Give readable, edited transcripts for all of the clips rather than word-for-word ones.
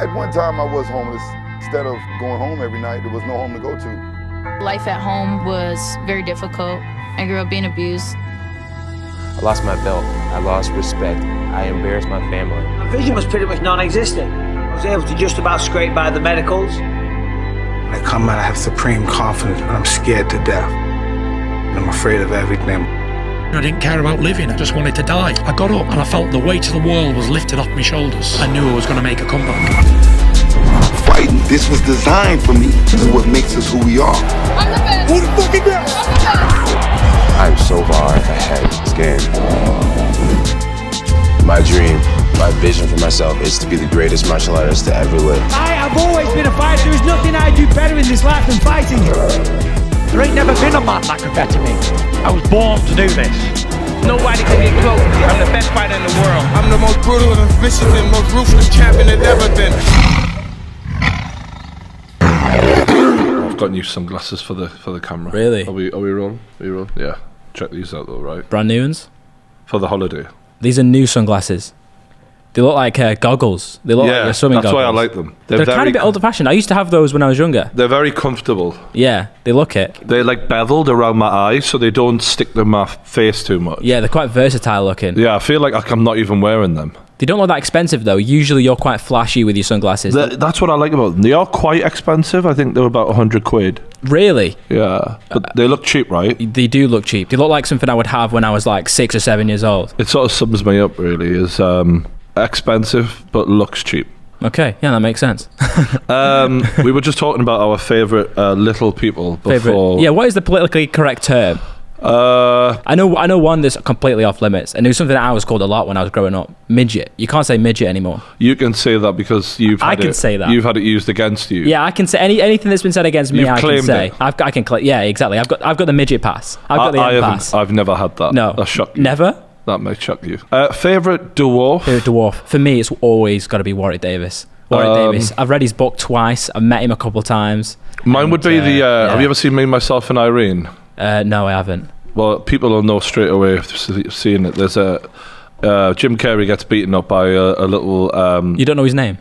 At one time, I was homeless. Instead of going home every night, there was no home to go to. Life at home was very difficult. I grew up being abused. I lost my belt. I lost respect. I embarrassed my family. My vision was pretty much non-existent. I was able to just about scrape by the medicals. When I come out, I have supreme confidence, but I'm scared to death. I'm afraid of everything. I didn't care about living, I just wanted to die. I got up and I felt the weight of the world was lifted off my shoulders. I knew I was going to make a comeback. Fighting, this was designed for me. This is what makes us who we are. I'm the best! Who the fuck is that? I'm so far ahead of this game. My dream, my vision for myself is to be the greatest martial artist to ever live. I have always been a fighter. There is nothing I do better in this life than fighting. There ain't never been a man that could better me. I was born to do this. Nobody can get close. I'm the best fighter in the world. I'm the most brutal and vicious and most ruthless champion there's ever been. I've got new sunglasses for the camera. Really? Are we rolling? Are you rolling? Yeah. Check these out though, right? Brand new ones? For the holiday. These are new sunglasses. They look like goggles. They look like your swimming goggles. That's why I like them. They're kind of a bit old-fashioned. I used to have those when I was younger. They're very comfortable. Yeah, they look it. They're like beveled around my eyes, so they don't stick to my face too much. Yeah, they're quite versatile looking. Yeah, I feel like I'm not even wearing them. They don't look that expensive though. Usually you're quite flashy with your sunglasses. That's what I like about them. They are quite expensive. I think they're about 100 quid. Really? Yeah, but they look cheap, right? They do look cheap. They look like something I would have when I was like 6 or 7 years old. It sort of sums me up really, is expensive but looks cheap. Okay, yeah, that makes sense. We were just talking about our favourite little people before. Yeah, what is the politically correct term? I know one that's completely off limits, and it was something that I was called a lot when I was growing up. Midget. You can't say midget anymore. You can say that because you've had it used against you. Yeah, I can say anything that's been said against me. You've I can say. it. I can claim. Yeah, exactly. I've got the midget pass. I've got the M pass. I've never had that. No, that shocked you. Never. That may shock you. Favourite dwarf? Favourite dwarf for me, it's always got to be Warwick Davis. Davis. I've read his book twice. I've met him a couple of times. Mine would be the. Have you ever seen Me, Myself, and Irene? No, I haven't. Well, people will know straight away if they've seen it. There's a Jim Carrey gets beaten up by a little. You don't know his name?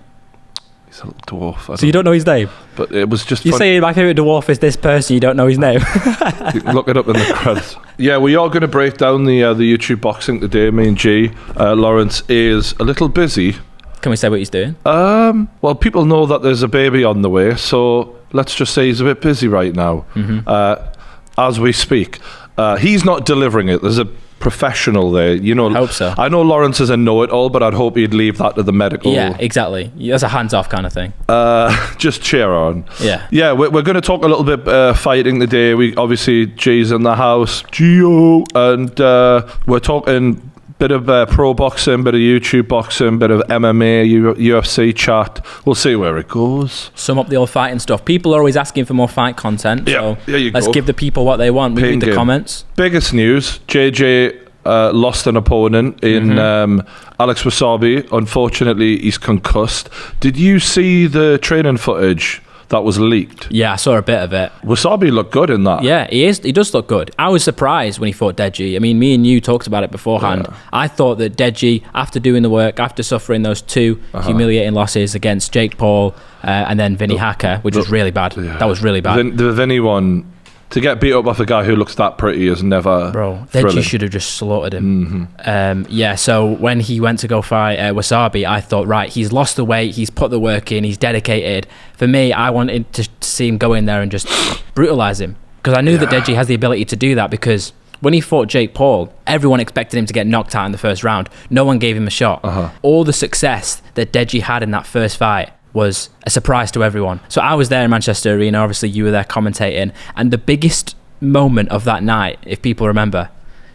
He's a little dwarf. So you don't know his name? But it was just. You say my favourite dwarf is this person. You don't know his name? Look it up in the credits. Yeah, we are going to break down the YouTube boxing today. Me and G. Lawrence is a little busy. Can we say what he's doing? Well, people know that there's a baby on the way, so let's just say he's a bit busy right now. As we speak. He's not delivering it. There's a professional there. You know, I hope so. I know Lawrence is a know-it-all, but I'd hope he'd leave that to the medical. Yeah, exactly. That's a hands-off kind of thing. Just cheer on. Yeah. Yeah, we're going to talk a little bit fighting today. We obviously, G's in the house. Gio. And we're talking bit of pro boxing, bit of YouTube boxing, bit of MMA, UFC chat. We'll see where it goes. Sum up the old fighting stuff. People are always asking for more fight content. Yeah, so let's give the people what they want. We read the comments. Biggest news: JJ lost an opponent in Alex Wassabi. Unfortunately, he's concussed. Did you see the training footage that was leaked? Yeah, I saw a bit of it. Wassabi looked good in that. Yeah, he does look good. I was surprised when he fought Deji. I mean, me and you talked about it beforehand. Yeah. I thought that Deji, after doing the work, after suffering those two humiliating losses against Jake Paul and then Vinny Hacker, which was really bad. Yeah. That was really bad. The Vinny one, to get beat up off a guy who looks that pretty is never thrilling. Deji should have just slaughtered him. So when he went to go fight Wassabi, I thought, right, he's lost the weight, he's put the work in, he's dedicated. For me, I wanted to see him go in there and just brutalise him. Because I knew that Deji has the ability to do that, because when he fought Jake Paul, everyone expected him to get knocked out in the first round. No one gave him a shot. All the success that Deji had in that first fight was a surprise to everyone. So I was there in Manchester Arena, obviously you were there commentating, and the biggest moment of that night, if people remember,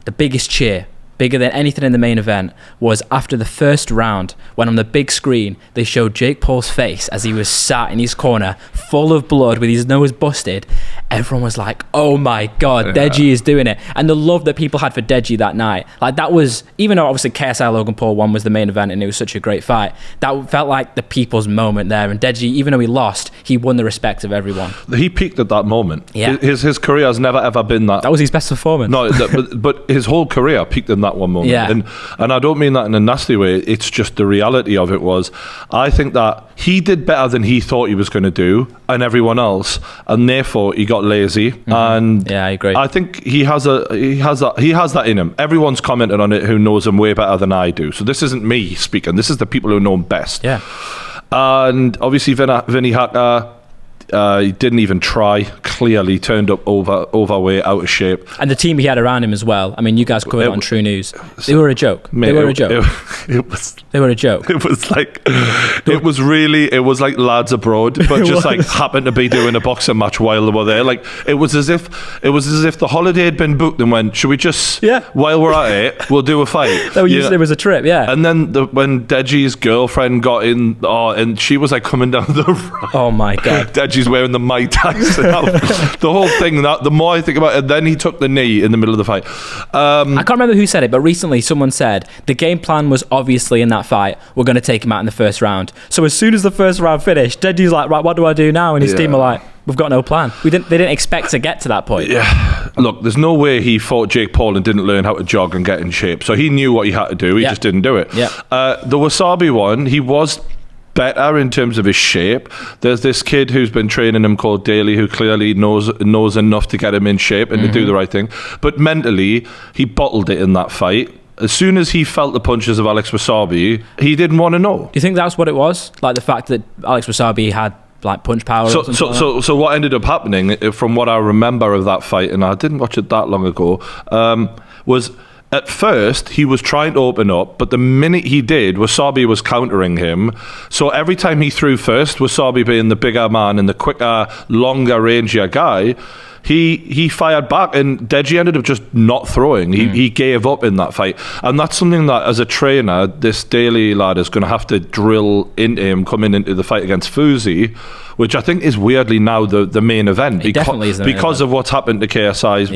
the biggest cheer, bigger than anything in the main event, was after the first round, when on the big screen they showed Jake Paul's face as he was sat in his corner, full of blood, with his nose busted. Everyone was like, oh my god, Deji is doing it. And the love that people had for Deji that night, like that was, even though obviously KSI Logan Paul 1 was the main event and it was such a great fight, that felt like the people's moment there. And Deji, even though he lost, he won the respect of everyone. He peaked at that moment. Yeah. His career has never ever been that. That was his best performance. No, but his whole career peaked in that one moment. Yeah. And I don't mean that in a nasty way. It's just the reality of it was, I think that he did better than he thought he was going to do, and everyone else, and therefore he got lazy. And yeah, I agree. I think he has that in him. Everyone's commented on it who knows him way better than I do. So this isn't me speaking. This is the people who know him best. Yeah. And obviously Vinny Hacker, he didn't even try. Clearly turned up overweight, out of shape. And the team he had around him as well. I mean, you guys covered it on True News. They were a joke. Mate, they were a joke. They were a joke. It was like, it was like lads abroad, but just like happened to be doing a boxing match while they were there. Like it was as if the holiday had been booked and went, should we just, while we're at it, we'll do a fight. There was a trip, yeah. And then when Deji's girlfriend got in, and she was like coming down the road. Oh my God. Deji's wearing the Mai Tais. The whole thing, the more I think about it, then he took the knee in the middle of the fight. I can't remember who said it, but recently someone said the game plan was obviously in that fight, we're going to take him out in the first round. So as soon as the first round finished, Deji's like, right, what do I do now? And his team are like, we've got no plan. They didn't expect to get to that point. Yeah. Look, there's no way he fought Jake Paul and didn't learn how to jog and get in shape. So he knew what he had to do. He just didn't do it. Yeah. The Wassabi one, he was better in terms of his shape. There's this kid who's been training him called Daly, who clearly knows enough to get him in shape and to do the right thing. But mentally, he bottled it in that fight. As soon as he felt the punches of Alex Wassabi, he didn't want to know. Do you think that's what it was? Like the fact that Alex Wassabi had like punch power? So what ended up happening, from what I remember of that fight, and I didn't watch it that long ago, was at first he was trying to open up, but the minute he did, Wassabi was countering him. So every time he threw first, Wassabi being the bigger man and the quicker, longer, rangier guy, he fired back, and Deji ended up just not throwing. He gave up in that fight. And that's something that, as a trainer, this Daly lad is going to have to drill into him coming into the fight against Fuzi, which I think is weirdly now the main event. Definitely is the main because event. of what's happened to KSI's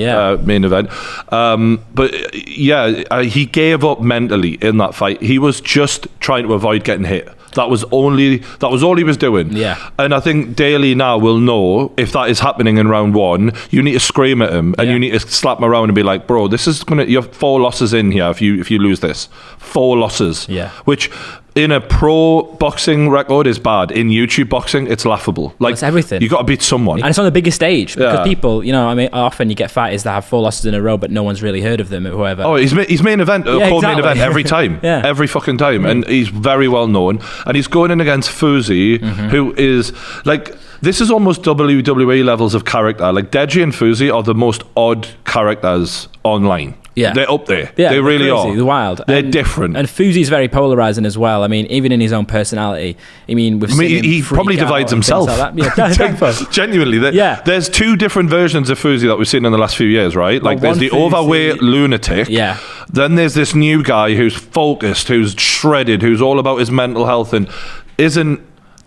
main event. But yeah, he gave up mentally in that fight. He was just trying to avoid getting hit. That was all he was doing. Yeah. And I think Daly now will know if that is happening in round one, you need to scream at him and you need to slap him around and be like, bro, this is you have 4 losses in here if you lose this. 4 losses. Yeah. Which in a pro boxing record is bad. In YouTube boxing, it's laughable. Like, it's everything. You got to beat someone. And it's on the biggest stage because people, I mean, often you get fighters that have 4 losses in a row, but no one's really heard of them or whoever. Oh, he's main event, main event every time. Every fucking time. And he's very well known. And he's going in against Fuzi, who is like, this is almost WWE levels of character. Like, Deji and Fuzi are the most odd characters online. Yeah. They're up there. Yeah, they really crazy, are. They're wild. They're different. And Fuzi's very polarizing as well. I mean, even in his own personality. I mean, he probably divides himself. Like Genuinely. There's 2 different versions of Fuzi that we've seen in the last few years, right? Like, there's the overweight lunatic. Yeah. Then there's this new guy who's focused, who's shredded, who's all about his mental health and isn't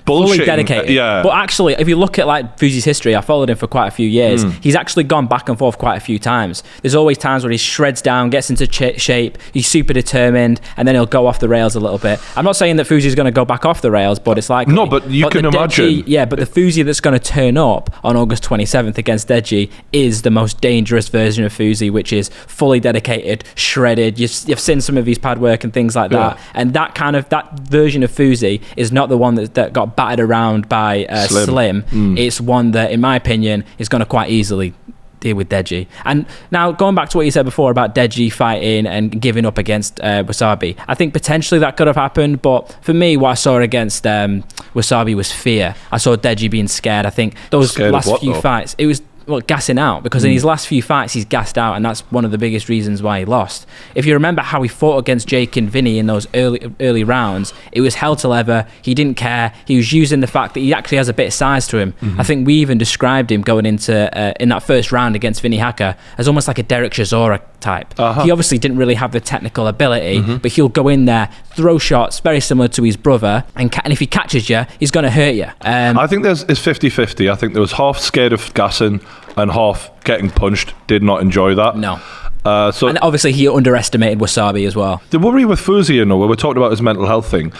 bullshit. Fully dedicated. Yeah. But actually, if you look at like Fuzi's history, I followed him for quite a few years. He's actually gone back and forth quite a few times. There's always times where he shreds down, gets into shape, he's super determined, and then he'll go off the rails a little bit. I'm not saying that Fuzi's going to go back off the rails, but it's like... No, but you can imagine. But the Fuzi that's going to turn up on August 27th against Deji is the most dangerous version of Fuzi, which is fully dedicated, shredded. You've seen some of his pad work and things like that. And that version of Fuzi is not the one that got battered around by Slim. It's one that, in my opinion, is going to quite easily deal with Deji. And now, going back to what you said before about Deji fighting and giving up against Wassabi, I think potentially that could have happened, but for me, what I saw against Wassabi was fear. I saw Deji being scared. I think those last few fights, it was gassing out, because in his last few fights he's gassed out, and that's one of the biggest reasons why he lost. If you remember how he fought against Jake and Vinny in those early rounds, it was hell to leather. He didn't care. He was using the fact that he actually has a bit of size to him. I think we even described him going into in that first round against Vinny Hacker as almost like a Derek Chisora type. He obviously didn't really have the technical ability, but he'll go in there, throw shots very similar to his brother, and if he catches you, he's going to hurt you. I think it's 50-50. I think there was half scared of gassing and half getting punched. Did not enjoy that. No. And obviously he underestimated Wassabi as well. The worry with Fuzi, where we're talking about his mental health thing,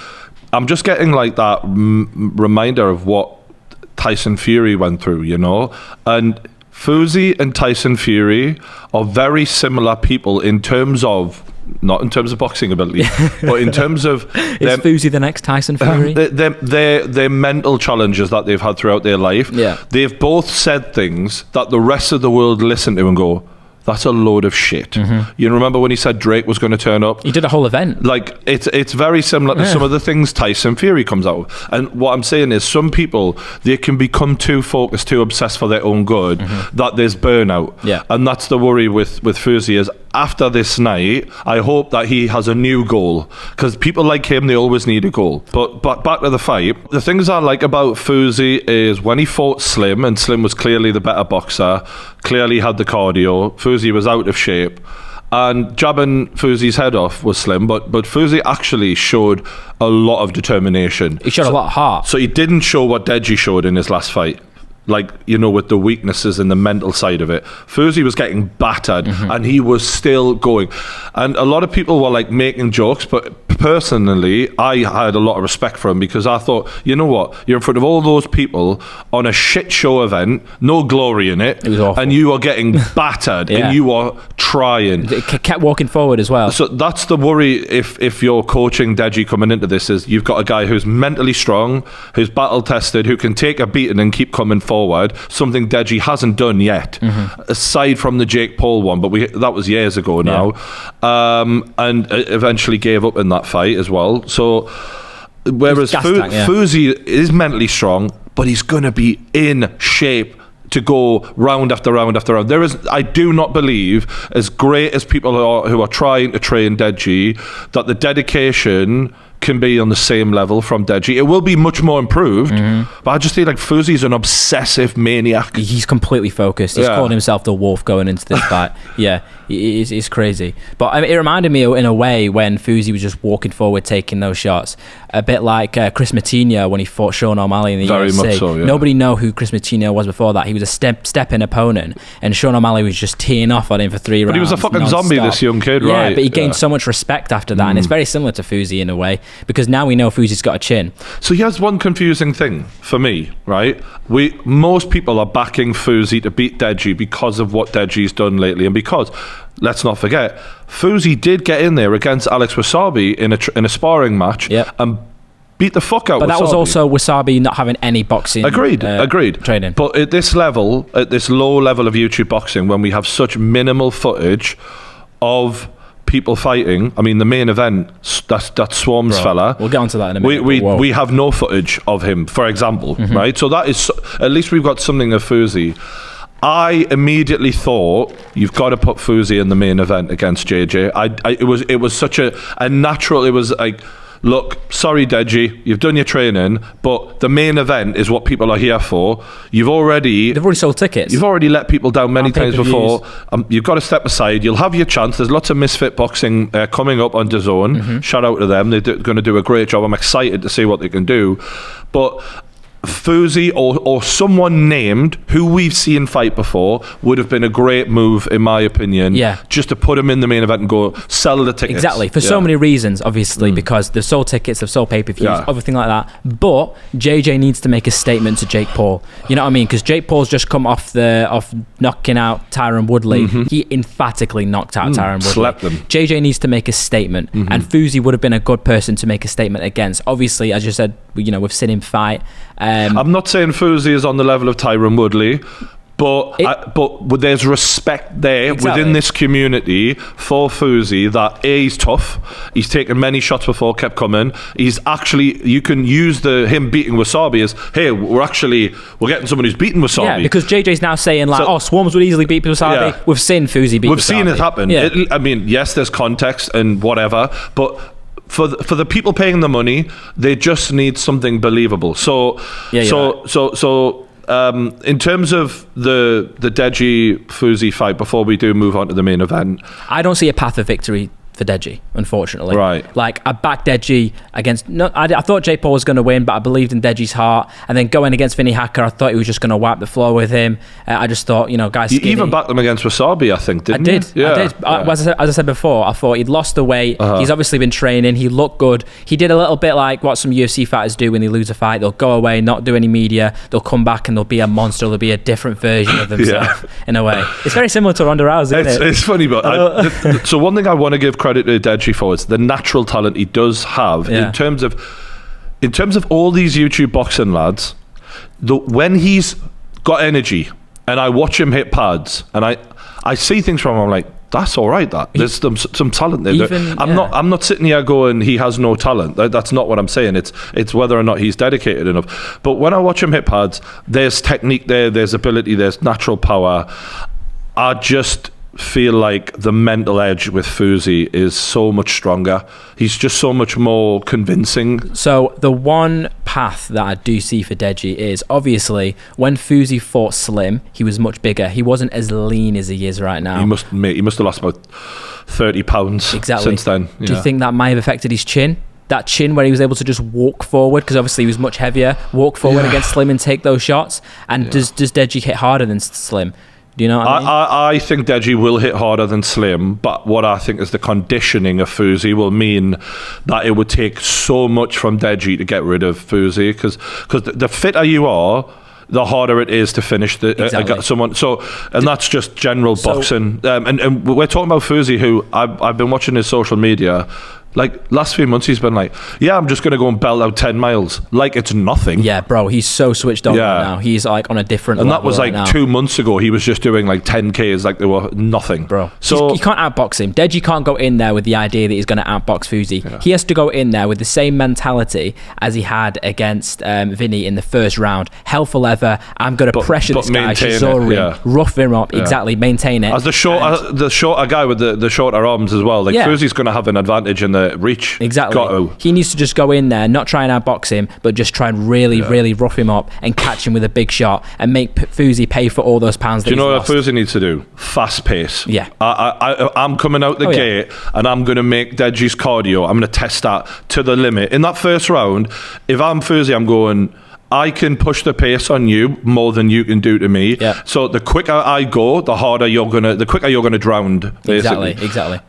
I'm just getting like that reminder of what Tyson Fury went through, and Fuzi and Tyson Fury are very similar people in terms of not in terms of boxing ability, but in terms of is Fuzi the next Tyson Fury? Their mental challenges that they've had throughout their life. Yeah. They've both said things that the rest of the world listen to and go, that's a load of shit. You remember when he said Drake was going to turn up? He did a whole event. Like, it's very similar to some of the things Tyson Fury comes out with. And what I'm saying is, some people, they can become too focused, too obsessed for their own good, that there's burnout. Yeah. And that's the worry with Fuzi is, after this night, I hope that he has a new goal. Because people like him, they always need a goal. But back to the fight, the things I like about Fuzi is when he fought Slim, and Slim was clearly the better boxer, clearly had the cardio, Fuzi was out of shape, and jabbing Fuzi's head off was Slim, but Fuzi actually showed a lot of determination. He showed a lot of heart. So he didn't show what Deji showed in his last fight. Like, you know, with the weaknesses and the mental side of it. Fuzi was getting battered and he was still going. And a lot of people were like making jokes, but personally, I had a lot of respect for him because I thought, you know what, you're in front of all those people on a shit show event, no glory in it. It was awful. And you are getting battered and you are trying. It kept walking forward as well. So that's the worry if you're coaching Deji coming into this, is you've got a guy who's mentally strong, who's battle tested, who can take a beating and keep coming forward, something Deji hasn't done yet, aside from the Jake Paul one, but that was years ago now, and eventually gave up in that fight as well. So whereas Fuzi is mentally strong, but he's going to be in shape to go round after round after round. I do not believe, as great as people who are trying to train Deji, that the dedication can be on the same level from Deji. It will be much more improved, but I just feel like Fuzi's an obsessive maniac. He's completely focused. He's called himself the wolf going into this fight. It's crazy. But I mean, it reminded me in a way when Fuzi was just walking forward, taking those shots. A bit like Chris Matinho when he fought Sean O'Malley in the UFC. Very much so, yeah. Nobody knew who Chris Matinho was before that. He was a step-in opponent, and Sean O'Malley was just teeing off on him for 3 rounds. But he was a fucking zombie, this young kid, right? Yeah, but he gained so much respect after that, and it's very similar to Fuzi in a way, because now we know Fuzi's got a chin. So here's one confusing thing for me, right? Most people are backing Fuzi to beat Deji because of what Deji's done lately, and because, let's not forget, Fuzi did get in there against Alex Wassabi in a sparring match and beat the fuck out. But that was also Wassabi not having any boxing. Agreed. Training. But at this level, at this low level of YouTube boxing, when we have such minimal footage of people fighting, I mean, the main event, that Swarmz fella. We'll get onto that in a minute. We have no footage of him, for example, right? So that is, at least we've got something of Fuzi. I immediately thought, you've got to put Fuzi in the main event against JJ. It was such a natural. It was like, look, sorry Deji, you've done your training, but the main event is what people are here for. They've already sold tickets. You've already let people down many times before. You've got to step aside. You'll have your chance. There's lots of Misfit Boxing coming up on DAZN. Shout out to them. They're going to do a great job. I'm excited to see what they can do. But Fuzi or someone named who we've seen fight before would have been a great move, in my opinion. Yeah. Just to put him in the main event and go sell the tickets. Exactly. For so many reasons, obviously, because they've sold tickets, they've sold pay-per-views, everything like that. But JJ needs to make a statement to Jake Paul. You know what I mean? Because Jake Paul's just come off knocking out Tyron Woodley. He emphatically knocked out Tyron Woodley. Slept them. JJ needs to make a statement, and Fuzi would have been a good person to make a statement against. Obviously, as you said, we've seen him fight. I'm not saying Fuzi is on the level of Tyron Woodley, but there's respect there within this community for Fuzi that he's tough. He's taken many shots before, kept coming. He's actually, you can use him beating Wassabi as, hey, we're getting someone who's beaten Wassabi. Yeah, because JJ's now saying Swarmz would easily beat Wassabi. Yeah. We've seen Fuzi beat Wassabi. We've seen it happen. Yeah. I mean, yes, there's context and whatever, but for the people paying the money, they just need something believable. So in terms of the Deji Fuzi fight, before we do move on to the main event, I don't see a path of victory for Deji, unfortunately. Right. Like, I backed Deji against... I thought Jake Paul was going to win, but I believed in Deji's heart. And then going against Vinny Hacker, I thought he was just going to wipe the floor with him. I just thought, guys... You even backed him against Wassabi, I think, didn't you? I did. As I said before, I thought he'd lost the weight. He's obviously been training. He looked good. He did a little bit like what some UFC fighters do when they lose a fight. They'll go away, not do any media. They'll come back and they'll be a monster. They'll be a different version of themselves, in a way. It's very similar to Ronda Rousey, isn't it? It's funny, but so one thing I want to give credit to Deji for is the natural talent he does have in terms of all these YouTube boxing lads. When he's got energy, and I watch him hit pads, and I see things from him, I'm like, that's all right. There's some talent there. I'm not sitting here going he has no talent. That's not what I'm saying. It's whether or not he's dedicated enough. But when I watch him hit pads, there's technique there, there's ability, there's natural power. I just feel like the mental edge with Fuzi is so much stronger. He's just so much more convincing. So the one path that I do see for Deji is, obviously, when Fuzi fought Slim, he was much bigger. He wasn't as lean as he is right now. He must have lost about 30 pounds since then. Do you think that might have affected his chin? That chin where he was able to just walk forward, because obviously he was much heavier, walk forward against Slim and take those shots? And does Deji hit harder than Slim? Do you know what I mean? I think Deji will hit harder than Slim, but what I think is the conditioning of Fuzi will mean that it would take so much from Deji to get rid of Fuzi, because the fitter you are, the harder it is to finish someone. So, and that's just general boxing. And we're talking about Fuzi, who I've been watching his social media. Like, last few months he's been like, yeah, I'm just going to go and belt out 10 miles. Like, it's nothing. Yeah, bro, he's so switched on right now. He's like on a different level. And that was like 2 months ago. He was just doing like 10Ks like they were nothing. Bro, so you can't outbox him. Deji can't go in there with the idea that he's going to outbox Fuzi. Yeah. He has to go in there with the same mentality as he had against Vinny in the first round. Hell for leather. I'm going to pressure this guy, Shizori, rough him up. Exactly, maintain it. As the shorter guy with the shorter arms as well. Like, Fuzi's going to have an advantage in the reach. Exactly. He needs to just go in there, not try and outbox him, but just try and really rough him up and catch him with a big shot and make Fuzi pay for all those pounds that he's lost. Do you know what Fuzi needs to do? Fast pace. Yeah. I'm coming out the gate and I'm going to make Deji's cardio. I'm going to test that to the limit. In that first round, if I'm Fuzi, I'm going, I can push the pace on you more than you can do to me. Yeah. So the quicker I go, the quicker you're gonna drown. Basically. Exactly.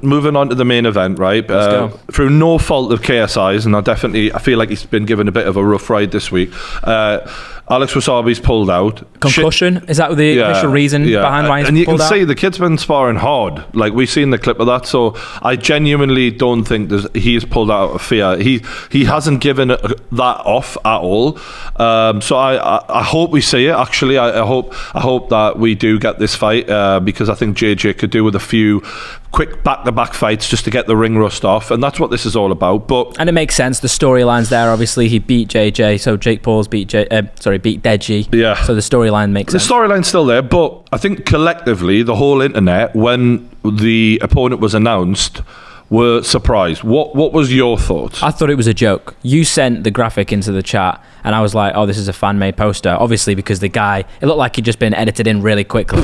Moving on to the main event, right? Through no fault of KSI's, and I feel like he's been given a bit of a rough ride this week. Alex Wassabi's pulled out. Concussion? Is that the official reason behind why he's pulled out? And you can see the kid's been sparring hard. Like, we've seen the clip of that. So I genuinely don't think he's pulled out of fear. He hasn't given that off at all. So I hope we see it. Actually, I hope that we do get this fight, because I think JJ could do with a few quick back-to-back fights just to get the ring rust off, and that's what this is all about. And it makes sense. The storyline's there. Obviously, he beat JJ, so Jake Paul's beat Deji. Yeah. So the storyline makes sense. The storyline's still there, but I think collectively, the whole internet, when the opponent was announced, were surprised. What was your thoughts? I thought it was a joke. You sent the graphic into the chat, and I was like, oh, this is a fan-made poster. Obviously, because the guy, it looked like he'd just been edited in really quickly.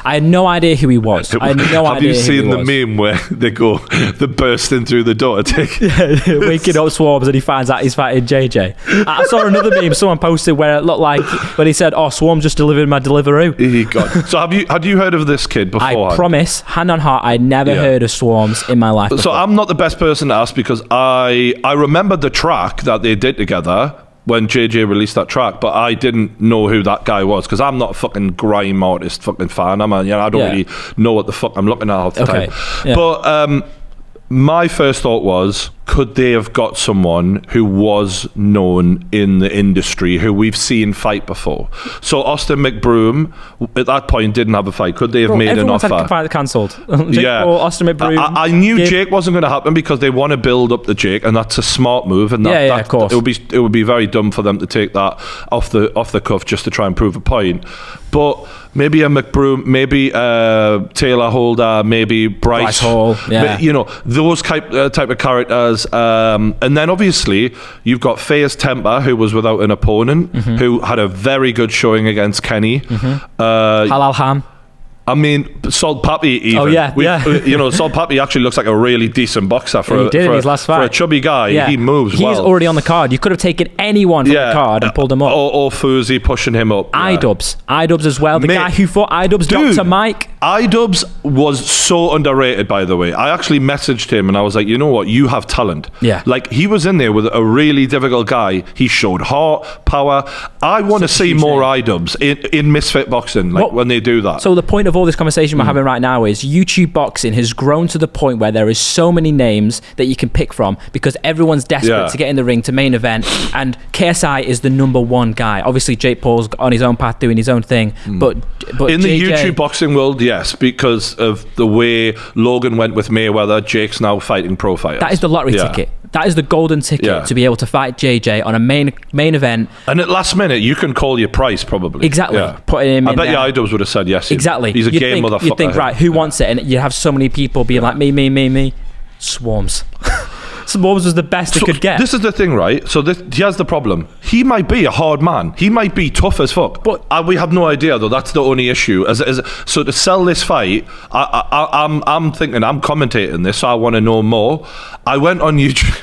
I had no idea who he was. Have you seen the meme where they're bursting through the door to take... waking up Swarmz and he finds out he's fighting JJ. I saw another meme someone posted where it looked like, when he said, oh, Swarmz just delivered my Deliveroo. So had you heard of this kid before? I promise, hand on heart, I'd never heard of Swarmz in my life before. So I'm not the best person to ask, because I remember the track that they did together when JJ released that track, but I didn't know who that guy was, because I'm not a fucking grime artist fucking fan. I don't really know what the fuck I'm looking at all the time. Yeah. But my first thought was, could they have got someone who was known in the industry, who we've seen fight before? So Austin McBroom at that point didn't have a fight. Could they have made an offer? Everyone's had cancelled. Paul, Austin McBroom. I knew Jake wasn't going to happen, because they want to build up the Jake, and that's a smart move. And of course, it would be very dumb for them to take that off the cuff just to try and prove a point. But maybe a McBroom, maybe Taylor Holder, maybe Bryce Hall. Yeah. Those type of characters. And then obviously you've got Faiz Temper, who was without an opponent, who had a very good showing against Kenny. Halal Ham. I mean, Salt Pappy even. Oh, yeah. Salt Pappy actually looks like a really decent boxer for his last fight. For a chubby guy. Yeah. He moves well. He's already on the card. You could have taken anyone from the card and pulled him up. Or Fuzi pushing him up. Idubs as well. The guy who fought Idubs, Dr. Mike. iDubbbz was so underrated, by the way. I actually messaged him and I was like, you know what? You have talent. Yeah. Like, he was in there with a really difficult guy. He showed heart, power. I want to see more iDubbbz in Misfit Boxing, like, when they do that. So the point of all this conversation we're having right now is YouTube boxing has grown to the point where there is so many names that you can pick from because everyone's desperate to get in the ring to main event, and KSI is the number one guy. Obviously, Jake Paul's on his own path doing his own thing, but in the JJ, YouTube boxing world, yes, because of the way Logan went with Mayweather, Jake's now fighting pro fighters. That is the lottery ticket. That is the golden ticket to be able to fight JJ on a main event. And at last minute, you can call your price, probably. Exactly. Putting him I in bet there. your iDubbbz would have said yes. Exactly. He's a game motherfucker. You'd think, right, who wants it? And you'd have so many people being like, me. Swarmz. Swarmz was the best it could get. This is the thing, right? So here's the problem. He might be a hard man. He might be tough as fuck. But we have no idea, though. That's the only issue. So to sell this fight, I'm thinking, I'm commentating this, so I want to know more. I went on YouTube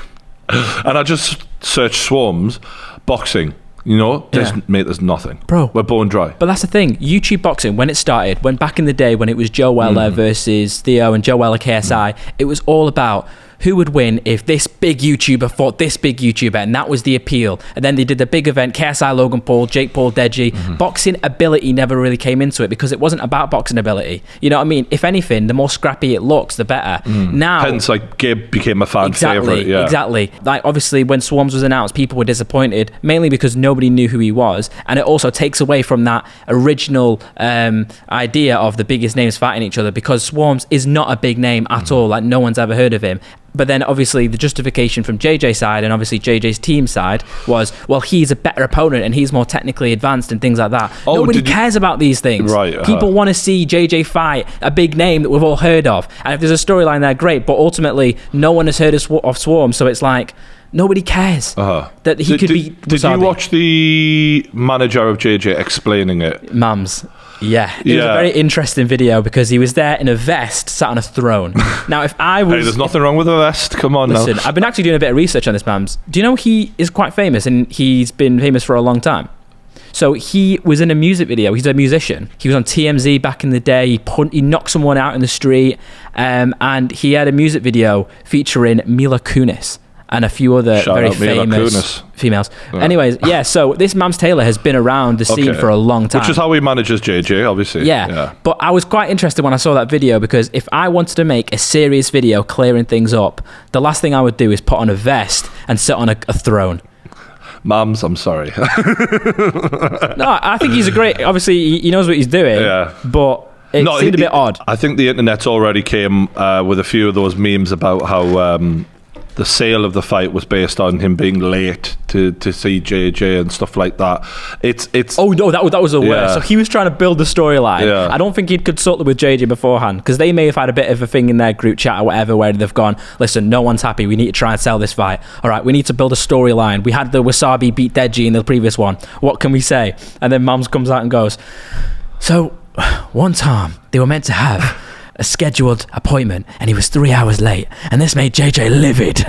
and I just searched Swarmz boxing. You know, there's nothing. Bro, we're bone dry. But that's the thing. YouTube boxing, when it started, when back in the day when it was Joe Weller versus Theo and Joe Weller KSI, it was all about who would win if this big YouTuber fought this big YouTuber, and that was the appeal. And then they did the big event, KSI, Logan Paul, Jake Paul, Deji. Boxing ability never really came into it because it wasn't about boxing ability. You know what I mean? If anything, the more scrappy it looks, the better. Now, hence, like, Gabe became a fan favorite. Yeah, exactly. Like, obviously, when Swarmz was announced, people were disappointed, mainly because nobody knew who he was, and it also takes away from that original idea of the biggest names fighting each other, because Swarmz is not a big name at all. Like, no one's ever heard of him. But then obviously the justification from JJ's side and obviously JJ's team side was, well, he's a better opponent and he's more technically advanced and things like that. Nobody cares about these things. Right, people want to see JJ fight a big name that we've all heard of. And if there's a storyline there, great. But ultimately, no one has heard of Swarmz, so it's like, nobody cares that he could be Wassabi. Did you watch the manager of JJ explaining it? Mams. Yeah, it was a very interesting video because he was there in a vest, sat on a throne. Now, if I was... Hey, there's nothing wrong with a vest. Come on, listen, now. I've been actually doing a bit of research on this, Mams. Do you know he is quite famous and he's been famous for a long time? So he was in a music video. He's a musician. He was on TMZ back in the day. He knocked someone out in the street, and he had a music video featuring Mila Kunis and a few other very famous females. Yeah. Anyways, so this Mams Taylor has been around the scene for a long time. Which is how he manages JJ, obviously. Yeah. But I was quite interested when I saw that video because if I wanted to make a serious video clearing things up, the last thing I would do is put on a vest and sit on a throne. Mams, I'm sorry. No, I think he's a great... Obviously, he knows what he's doing. Yeah. But... It seemed a bit odd. I think the internet's already came with a few of those memes about how... the sale of the fight was based on him being late to see JJ and stuff like that. It's oh no, that was the worst. So he was trying to build the storyline. I don't think he'd consulted with JJ beforehand because they may have had a bit of a thing in their group chat or whatever where they've gone, listen, no one's happy, we need to try and sell this fight. All right, we need to build a storyline. We had the Wassabi beat Deji in the previous one. What can we say? And then Mams comes out and goes, so one time they were meant to have a scheduled appointment and he was 3 hours late and this made JJ livid.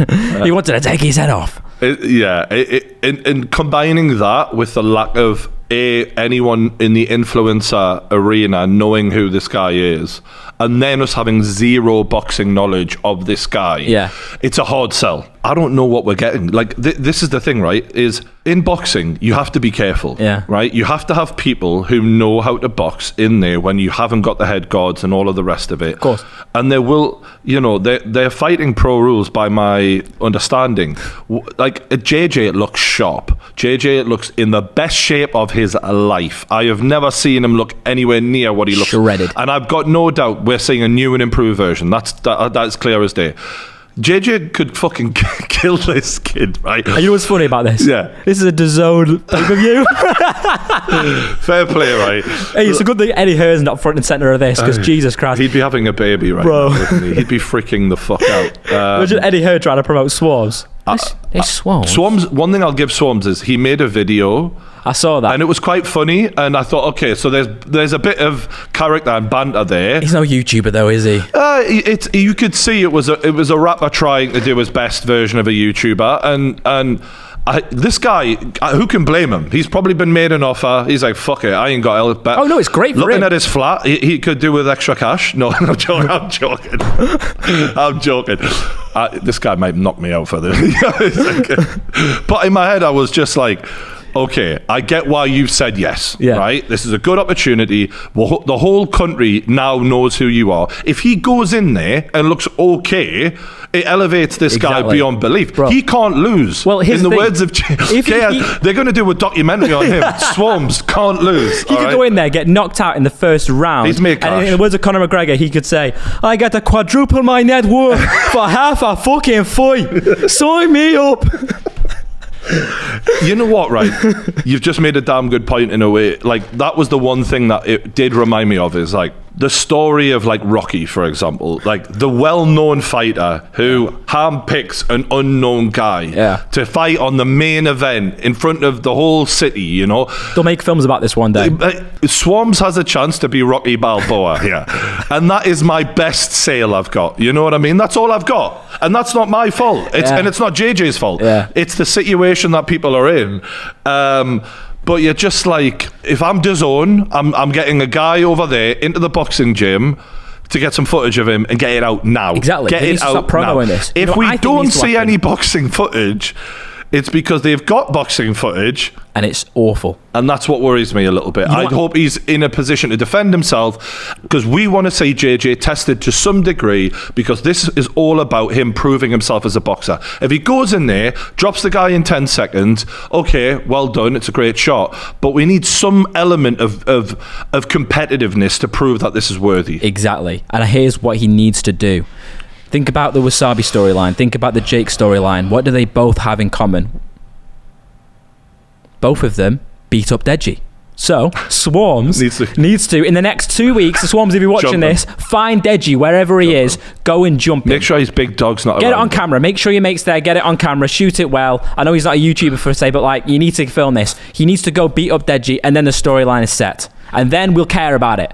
He wanted to take his head off. And combining that with the lack of anyone in the influencer arena knowing who this guy is, and then us having zero boxing knowledge of this guy, it's a hard sell. I don't know what we're getting. Like, this is the thing, right? Is in boxing, you have to be careful, right? You have to have people who know how to box in there when you haven't got the head guards and all of the rest of it. Of course. And they will, you know, they're fighting pro rules by my understanding. Like, at JJ, it looks sharp. JJ, it looks in the best shape of his life. I have never seen him look anywhere near what he looks. Shredded. And I've got no doubt we're seeing a new and improved version. That's clear as day. JJ could fucking kill this kid, right? And you know what's funny about this? Yeah. This is a DAZN pay-per-view. Fair play, right? Hey, it's a good thing Eddie Hearn's not front and centre of this, because Jesus Christ. He'd be having a baby right now, wouldn't he? He'd be freaking the fuck out. Imagine Eddie Hearn trying to promote Swarmz. Swarmz, one thing I'll give Swarmz is he made a video. I saw that. And it was quite funny, and I thought, okay, so there's a bit of character and banter there. He's no YouTuber though, is he? You could see it was a rapper trying to do his best version of a YouTuber, and This guy, who can blame him? He's probably been made an offer. He's like, fuck it, I ain't got it. But oh no, it's great for looking him. at his flat, he could do with extra cash. No, I'm joking. I'm joking. This guy might knock me out for this. But in my head, I was just like, okay, I get why you've said yes, right? This is a good opportunity. Well, the whole country now knows who you are. If he goes in there and looks okay, it elevates this guy beyond belief. Bro. He can't lose. Well, in the words of KS, they're going to do a documentary on him. Swarmz can't lose. He could go in there, get knocked out in the first round. He's made cash. And in the words of Conor McGregor, he could say, I get to quadruple my net worth for half a fucking fight. Sign me up. You know what, right? You've just made a damn good point in a way. Like, that was the one thing that it did remind me of, is like the story of like Rocky, for example. Like the well-known fighter who handpicks an unknown guy to fight on the main event in front of the whole city, you know. They'll make films about this one day. Swarmz has a chance to be Rocky Balboa here. And that is my best sale I've got. You know what I mean? That's all I've got. And that's not my fault. And it's not JJ's fault. It's the situation that people are in. But you're just like, if I'm DAZN, I'm getting a guy over there into the boxing gym to get some footage of him and get it out now. Exactly. Get it out now. If we don't see any boxing footage, it's because they've got boxing footage. And it's awful. And that's what worries me a little bit. I hope he's in a position to defend himself, because we want to see JJ tested to some degree, because this is all about him proving himself as a boxer. If he goes in there, drops the guy in 10 seconds, okay, well done, it's a great shot. But we need some element of competitiveness to prove that this is worthy. Exactly. And here's what he needs to do. Think about the Wassabi storyline. Think about the Jake storyline. What do they both have in common? Both of them beat up Deji. So, Swarmz needs to, in the next 2 weeks, Swarmz, if you're watching this, find Deji wherever he is, go and jump him. Make sure his big dog's not around. Get it on camera. Make sure your mate's there. Get it on camera. Shoot it well. I know he's not a YouTuber for say, but like, you need to film this. He needs to go beat up Deji, and then the storyline is set. And then we'll care about it.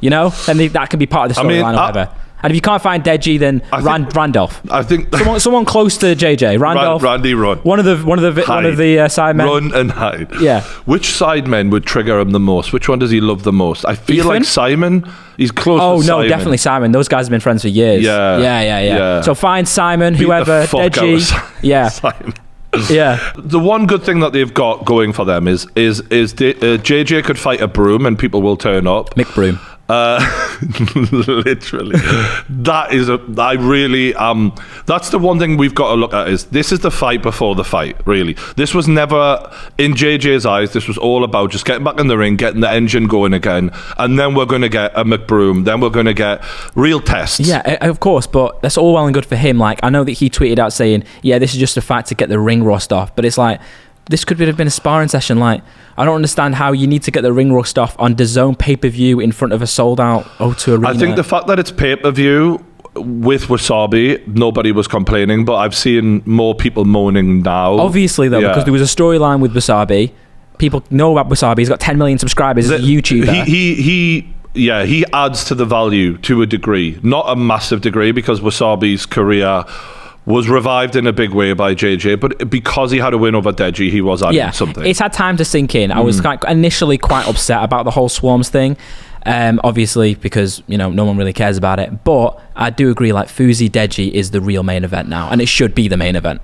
You know? Then that can be part of the storyline or whatever. And if you can't find Deji, then Randolph. I think someone close to JJ. Randolph. Randy, run. One of the side men. Run and hide. Yeah. Which side men would trigger him the most? Which one does he love the most? I feel like Simon. He's close. Oh to no, Simon. Definitely Simon. Those guys have been friends for years. Yeah. So find Simon, whoever. Deji. Yeah. Simon. Yeah. The one good thing that they've got going for them is JJ could fight a Broom and people will turn up. Mick Broom. Literally. That's the one thing we've got to look at, is this is the fight before the fight, really. This was never, in JJ's eyes, this was all about just getting back in the ring, getting the engine going again, and then we're going to get a McBroom, then we're going to get real tests. Yeah, of course, but that's all well and good for him. Like, I know that he tweeted out saying, yeah, this is just a fight to get the ring rust off, but it's like, this could have been a sparring session. Like, I don't understand how you need to get the ring rust off on DAZN pay-per-view in front of a sold-out O2 arena. I think the fact that it's pay-per-view with Wassabi, nobody was complaining, but I've seen more people moaning now. Obviously, though, because there was a storyline with Wassabi. People know about Wassabi. He's got 10 million subscribers as a YouTuber. He adds to the value to a degree. Not a massive degree, because Wasabi's career was revived in a big way by JJ, but because he had a win over Deji, he was adding something. It's had time to sink in. I was initially quite upset about the whole Swarmz thing, obviously because no one really cares about it. But I do agree, like, Fuzi Deji is the real main event now, and it should be the main event.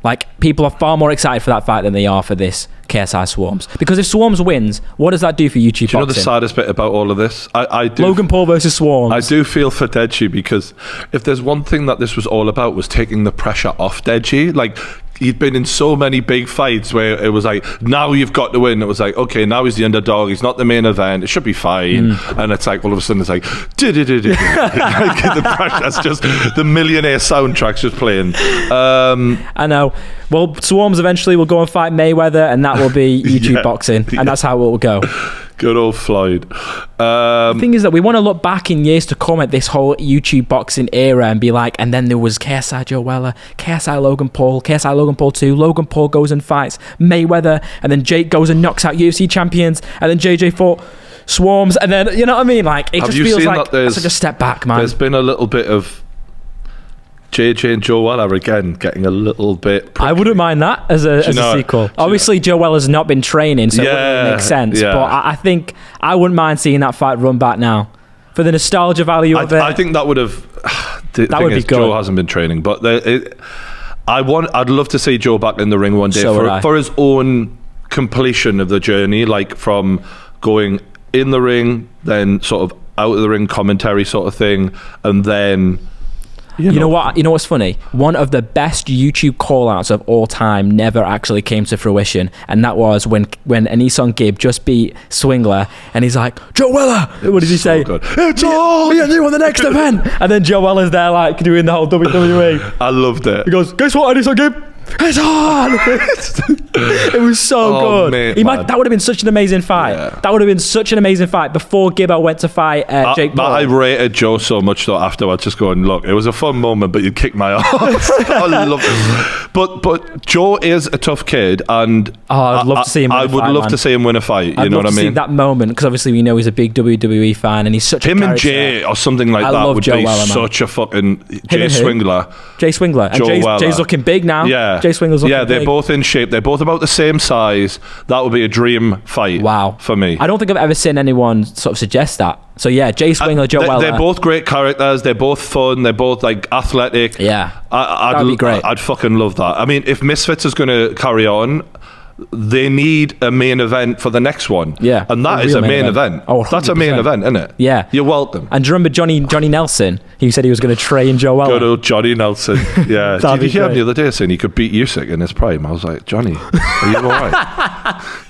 Like, people are far more excited for that fight than they are for this KSI Swarmz. Because if Swarmz wins, what does that do for YouTube boxing? Do you know the saddest bit about all of this? I do. Logan Paul versus Swarmz. I do feel for Deji, because if there's one thing that this was all about, was taking the pressure off Deji. Like, he'd been in so many big fights where it was like, now you've got to win. It was like, okay, now he's the underdog. He's not the main event. It should be fine. And it's like, all of a sudden, it's like, like the pressure. That's just the Millionaire soundtrack's just playing. I know. Well, Swarmz eventually will go and fight Mayweather, and that will be YouTube boxing, and that's how it will go. Good old Floyd. The thing is that we want to look back in years to come at this whole YouTube boxing era and be like, and then there was KSI Joe Weller, KSI Logan Paul 2, Logan Paul goes and fights Mayweather, and then Jake goes and knocks out UFC champions, and then JJ fought Swarmz, and then, you know what I mean? Like, it just feels like it's like a step back, man. There's been a little bit of JJ and Joe Weller again getting a little bit prickly. I wouldn't mind that as a sequel. Obviously, Joe Weller's not been training, so it wouldn't really make sense. Yeah. But I think I wouldn't mind seeing that fight run back now. For the nostalgia value of it. I think that would have... That would be good. Joe hasn't been training, but I'd love to see Joe back in the ring one day for his own completion of the journey, like from going in the ring, then sort of out of the ring commentary sort of thing, and then... You know what's funny? One of the best YouTube call-outs of all time never actually came to fruition, and that was when Anison Gibb just beat Swingler, and he's like, Joe Weller! What did he say? Good. It's on! Yeah, you on the next event! And then Joe Weller's there like doing the whole WWE. I loved it. He goes, guess what, Anison Gibb? It's on! It was so good. Mate, that would have been such an amazing fight. Yeah. That would have been such an amazing fight before Gibbo went to fight Jake Paul. I rated Joe so much though afterwards, just going, look, it was a fun moment, but you kicked my ass. I love it. But Joe is a tough kid, and I'd love to see him win a fight. I would love to see him win a fight. I'd know what I love to mean? see that moment, because obviously we know he's a big WWE fan, and he's such him a and Jay or something like that would Joe be Weller, such a fucking Jay Swingler. Jay Swingler. And Jay's looking big now. Yeah. Jay Swingler's looking big. They're both in shape. They're both about the same size. That would be a dream fight. Wow. For me. I don't think I've ever seen anyone sort of suggest that. So yeah, Jay Swingler, Joe Weller. They're both great characters. They're both fun. They're both like athletic. Yeah. That'd be great. I'd fucking love that. I mean, if Misfits is going to carry on, they need a main event for the next one. Yeah. And that is a main event. Oh, that's a main event, isn't it? Yeah. You're welcome. And do you remember Johnny Nelson? He said he was going to train Joe Weller. Good old Johnny Nelson. Yeah. Did you hear him the other day saying he could beat Usyk in his prime? I was like, Johnny, are you all right?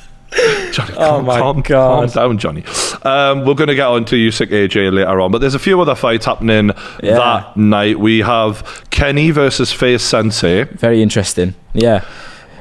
Johnny, calm down, Johnny. We're going to get on to Usyk AJ later on, but there's a few other fights happening that night. We have Kenny versus FaZe Sensei. Very interesting. Yeah.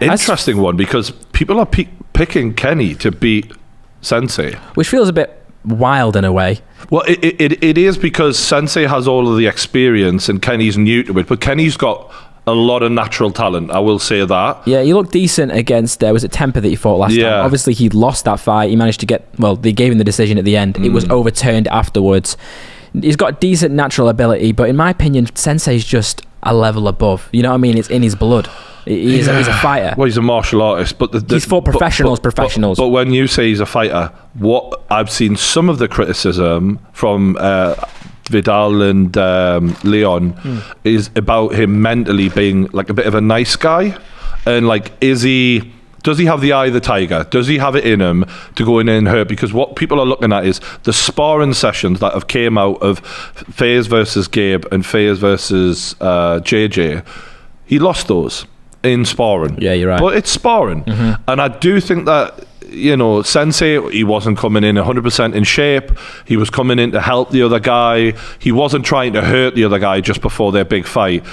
Interesting one, because people are picking Kenny to beat Sensei, which feels a bit wild in a way. Well, it is, because Sensei has all of the experience and Kenny's new to it, but Kenny's got a lot of natural talent, I will say that. Yeah, he looked decent against, was it Temper that he fought last time? Obviously, he lost that fight. He managed to they gave him the decision at the end. It was overturned afterwards. He's got decent natural ability, but in my opinion, Sensei's just a level above. You know what I mean? It's in his blood. He's a fighter. Well, he's a martial artist, but he's fought professionals. But when you say he's a fighter, what I've seen some of the criticism from Vidal and Leon is about him mentally being like a bit of a nice guy, and like, does he have the eye of the tiger? Does he have it in him to go in and hurt? Because what people are looking at is the sparring sessions that have came out of FaZe versus Gabe and FaZe versus JJ. He lost those in sparring. Yeah, you're right. But it's sparring. And I do think that, Sensei, he wasn't coming in 100% in shape. He was coming in to help the other guy. He wasn't trying to hurt the other guy just before their big fight.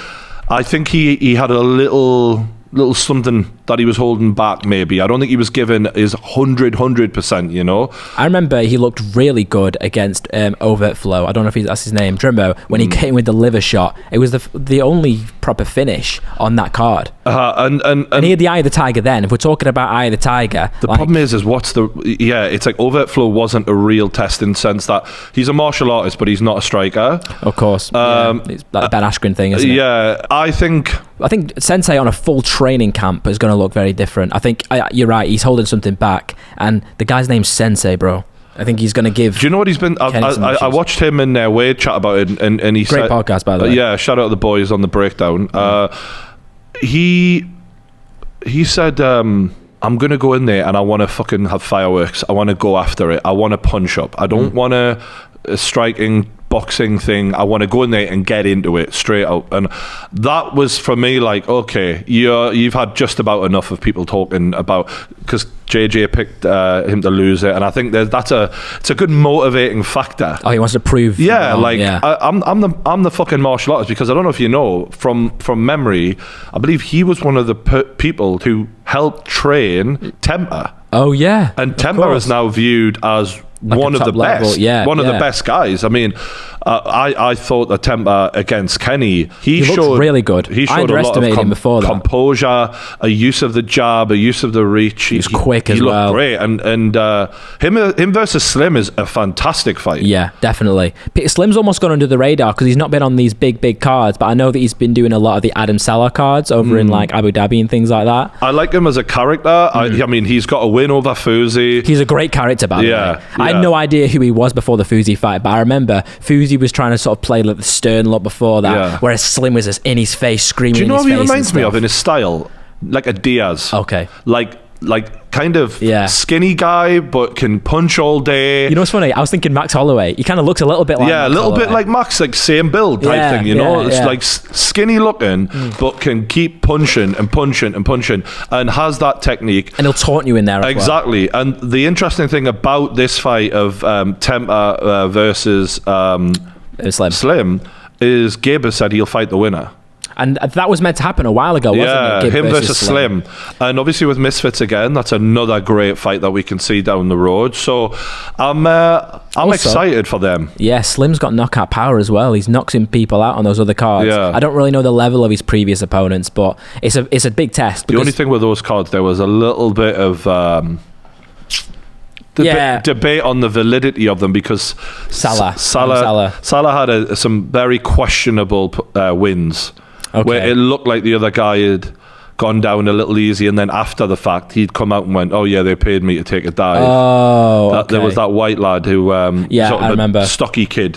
I think he had a little something that he was holding back, maybe. I don't think he was given his 100%, I remember he looked really good against Overt Flow. I don't know if that's his name. Do you remember when he came with the liver shot? It was the only proper finish on that card. And he had the eye of the tiger then. If we're talking about eye of the tiger... The problem is it's like Overt Flow wasn't a real test in the sense that he's a martial artist, but he's not a striker. Of course. It's that Ben Askren thing, isn't it? Yeah, I think Sensei on a full training camp is going to look very different. I think you're right. He's holding something back, and the guy's name's Sensei, bro. I think he's going to give. Do you know what he's been? I watched him and Wade chat about it, and he great said, podcast, by the way. Yeah, shout out to the boys on the breakdown. He said, I'm going to go in there and I want to fucking have fireworks. I want to go after it. I want to punch up. I don't want a striking boxing thing. I want to go in there and get into it straight out. And that was for me like, okay, you've had just about enough of people talking about, because JJ picked him to lose it, and I think it's a good motivating factor. Oh, he wants to prove. I'm the fucking martial artist, because I don't know if you know from memory, I believe he was one of the people who helped train Temper. Oh yeah, and Temper is now viewed as like one of the best, the best guys. I mean, I thought the temper against Kenny, he looked showed really good. He I showed a lot underestimated of him before that. composure, a use of the jab, a use of the reach. He was quick as he well. Looked great, and him versus Slim is a fantastic fight. Yeah, definitely. Slim's almost gone under the radar because he's not been on these big cards, but I know that he's been doing a lot of the Adam Salah cards over in like Abu Dhabi and things like that. I like him as a character. I mean, he's got a win over Fuzi. He's a great character, by the way. I had no idea who he was before the Fuzi fight, but I remember Fuzi was trying to sort of play like the stern look before that, whereas Slim was just in his face, screaming. Do you know in his what he face reminds me of in his style? Like a Diaz. Okay. Like kind of skinny guy, but can punch all day. You know what's funny? I was thinking Max Holloway. He kind of looks a little bit like Max Holloway. Bit like Max, like same build type thing, you know? It's like skinny looking, but can keep punching and punching and punching, and has that technique. And he'll taunt you in there as exactly. Well. And the interesting thing about this fight of Temper versus Slim is Gabe has said he'll fight the winner. And that was meant to happen a while ago, wasn't it? Yeah, him versus Slim. And obviously with Misfits again, that's another great fight that we can see down the road. So I'm also excited for them. Yeah, Slim's got knockout power as well. He's knocking people out on those other cards. Yeah. I don't really know the level of his previous opponents, but it's a big test. The only thing with those cards, there was a little bit of debate on the validity of them because Salah had some very questionable wins. Okay. Where it looked like the other guy had gone down a little easy, and then after the fact, he'd come out and went, "Oh yeah, they paid me to take a dive." Oh, okay. There was that white lad who, I remember, stocky kid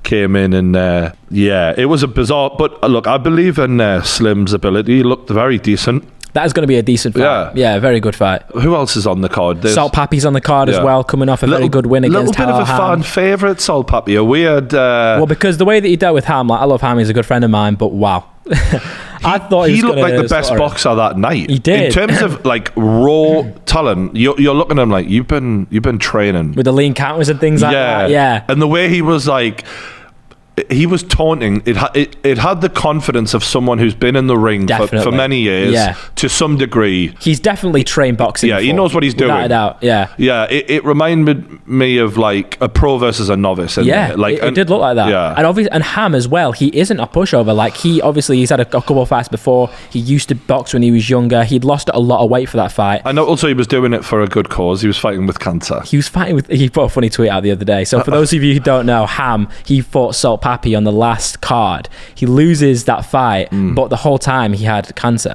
came in, and it was a bizarre. But look, I believe in Slim's ability. He looked very decent. That is going to be a decent fight. Yeah, very good fight. Who else is on the card? Salt Papi's on the card as well, coming off a very good win against Ham. A little bit of a fan favourite, Salt Papi. A weird... well, because the way that he dealt with Ham, I love Ham, he's a good friend of mine, but wow. I thought he looked like the best boxer that night. He did. In terms of like raw talent, you're looking at him like, you've been training. With the lean counters and things like that. Yeah. And the way he was like... He was taunting. It had the confidence of someone who's been in the ring for many years, to some degree. He's definitely trained boxing. Yeah, he knows what he's doing. Without a doubt. Yeah. It reminded me of like a pro versus a novice. It did look like that. Yeah. And obviously, and Ham as well. He isn't a pushover. Like he's had a couple of fights before. He used to box when he was younger. He'd lost a lot of weight for that fight. I know. Also, he was doing it for a good cause. He was fighting with cancer. He put a funny tweet out the other day. So for those of you who don't know, Ham, he fought Salt Papi on the last card. He loses that fight, but the whole time he had cancer.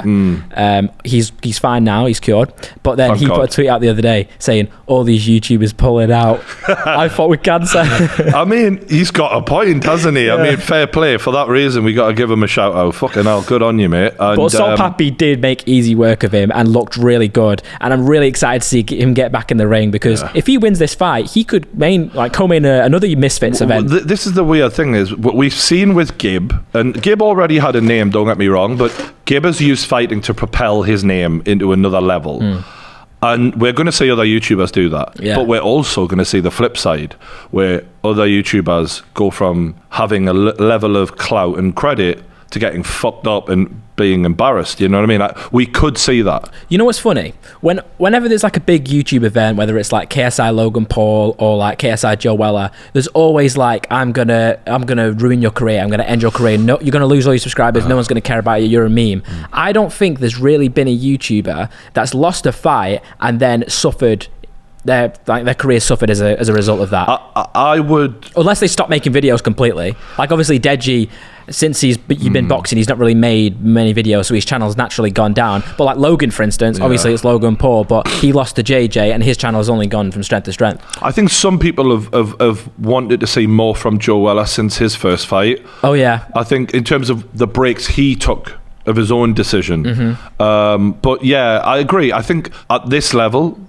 He's fine now. He's cured. But then he put a tweet out the other day saying, "All these YouTubers pulling out. I fought with cancer." I mean, he's got a point, hasn't he? Yeah. I mean, fair play. For that reason, we got to give him a shout out. Fucking hell, good on you, mate. And, but Salt Papi did make easy work of him and looked really good. And I'm really excited to see him get back in the ring because if he wins this fight, he could co-main another Misfits event. This is the weird thing is what we've seen with Gib, and Gib already had a name, don't get me wrong, but Gib has used fighting to propel his name into another level. And we're going to see other YouTubers do that. But we're also going to see the flip side, where other YouTubers go from having a level of clout and credit to getting fucked up and being embarrassed. You know what I mean? We could see that. You know what's funny? Whenever there's like a big YouTube event, whether it's like KSI Logan Paul or like KSI Joe Weller, there's always like, I'm gonna ruin your career. I'm gonna end your career. No, you're gonna lose all your subscribers. No one's gonna care about you. You're a meme. I don't think there's really been a YouTuber that's lost a fight and then suffered. Their career suffered as a result of that. I would, unless they stop making videos completely. Like obviously Deji, since he's been boxing, he's not really made many videos, so his channel's naturally gone down. But like Logan, for instance, obviously it's Logan Paul, but he lost to JJ, and his channel has only gone from strength to strength. I think some people have wanted to see more from Joe Weller since his first fight. Oh yeah. I think in terms of the breaks he took of his own decision. But yeah, I agree. I think at this level,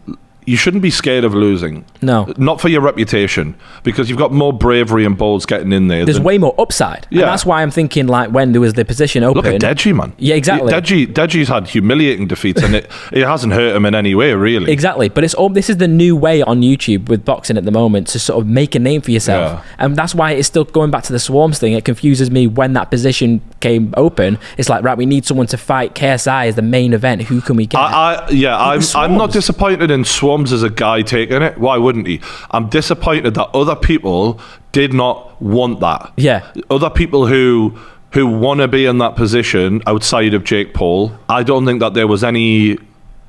you shouldn't be scared of losing. No. Not for your reputation, because you've got more bravery and balls getting in there. There's way more upside. Yeah. And that's why I'm thinking, like, when there was the position open. Look at Deji, man. Yeah, exactly. Deji's had humiliating defeats, and it hasn't hurt him in any way, really. Exactly. But this is the new way on YouTube with boxing at the moment to sort of make a name for yourself. Yeah. And that's why it's still going back to the Swarmz thing. It confuses me when that position came open. It's like, right, we need someone to fight KSI as the main event. Who can we get? I'm not disappointed in Swarmz. Swarmz is a guy taking it, why wouldn't he? I'm disappointed that other people did not want that. Yeah. Other people who want to be in that position outside of Jake Paul, I don't think that there was any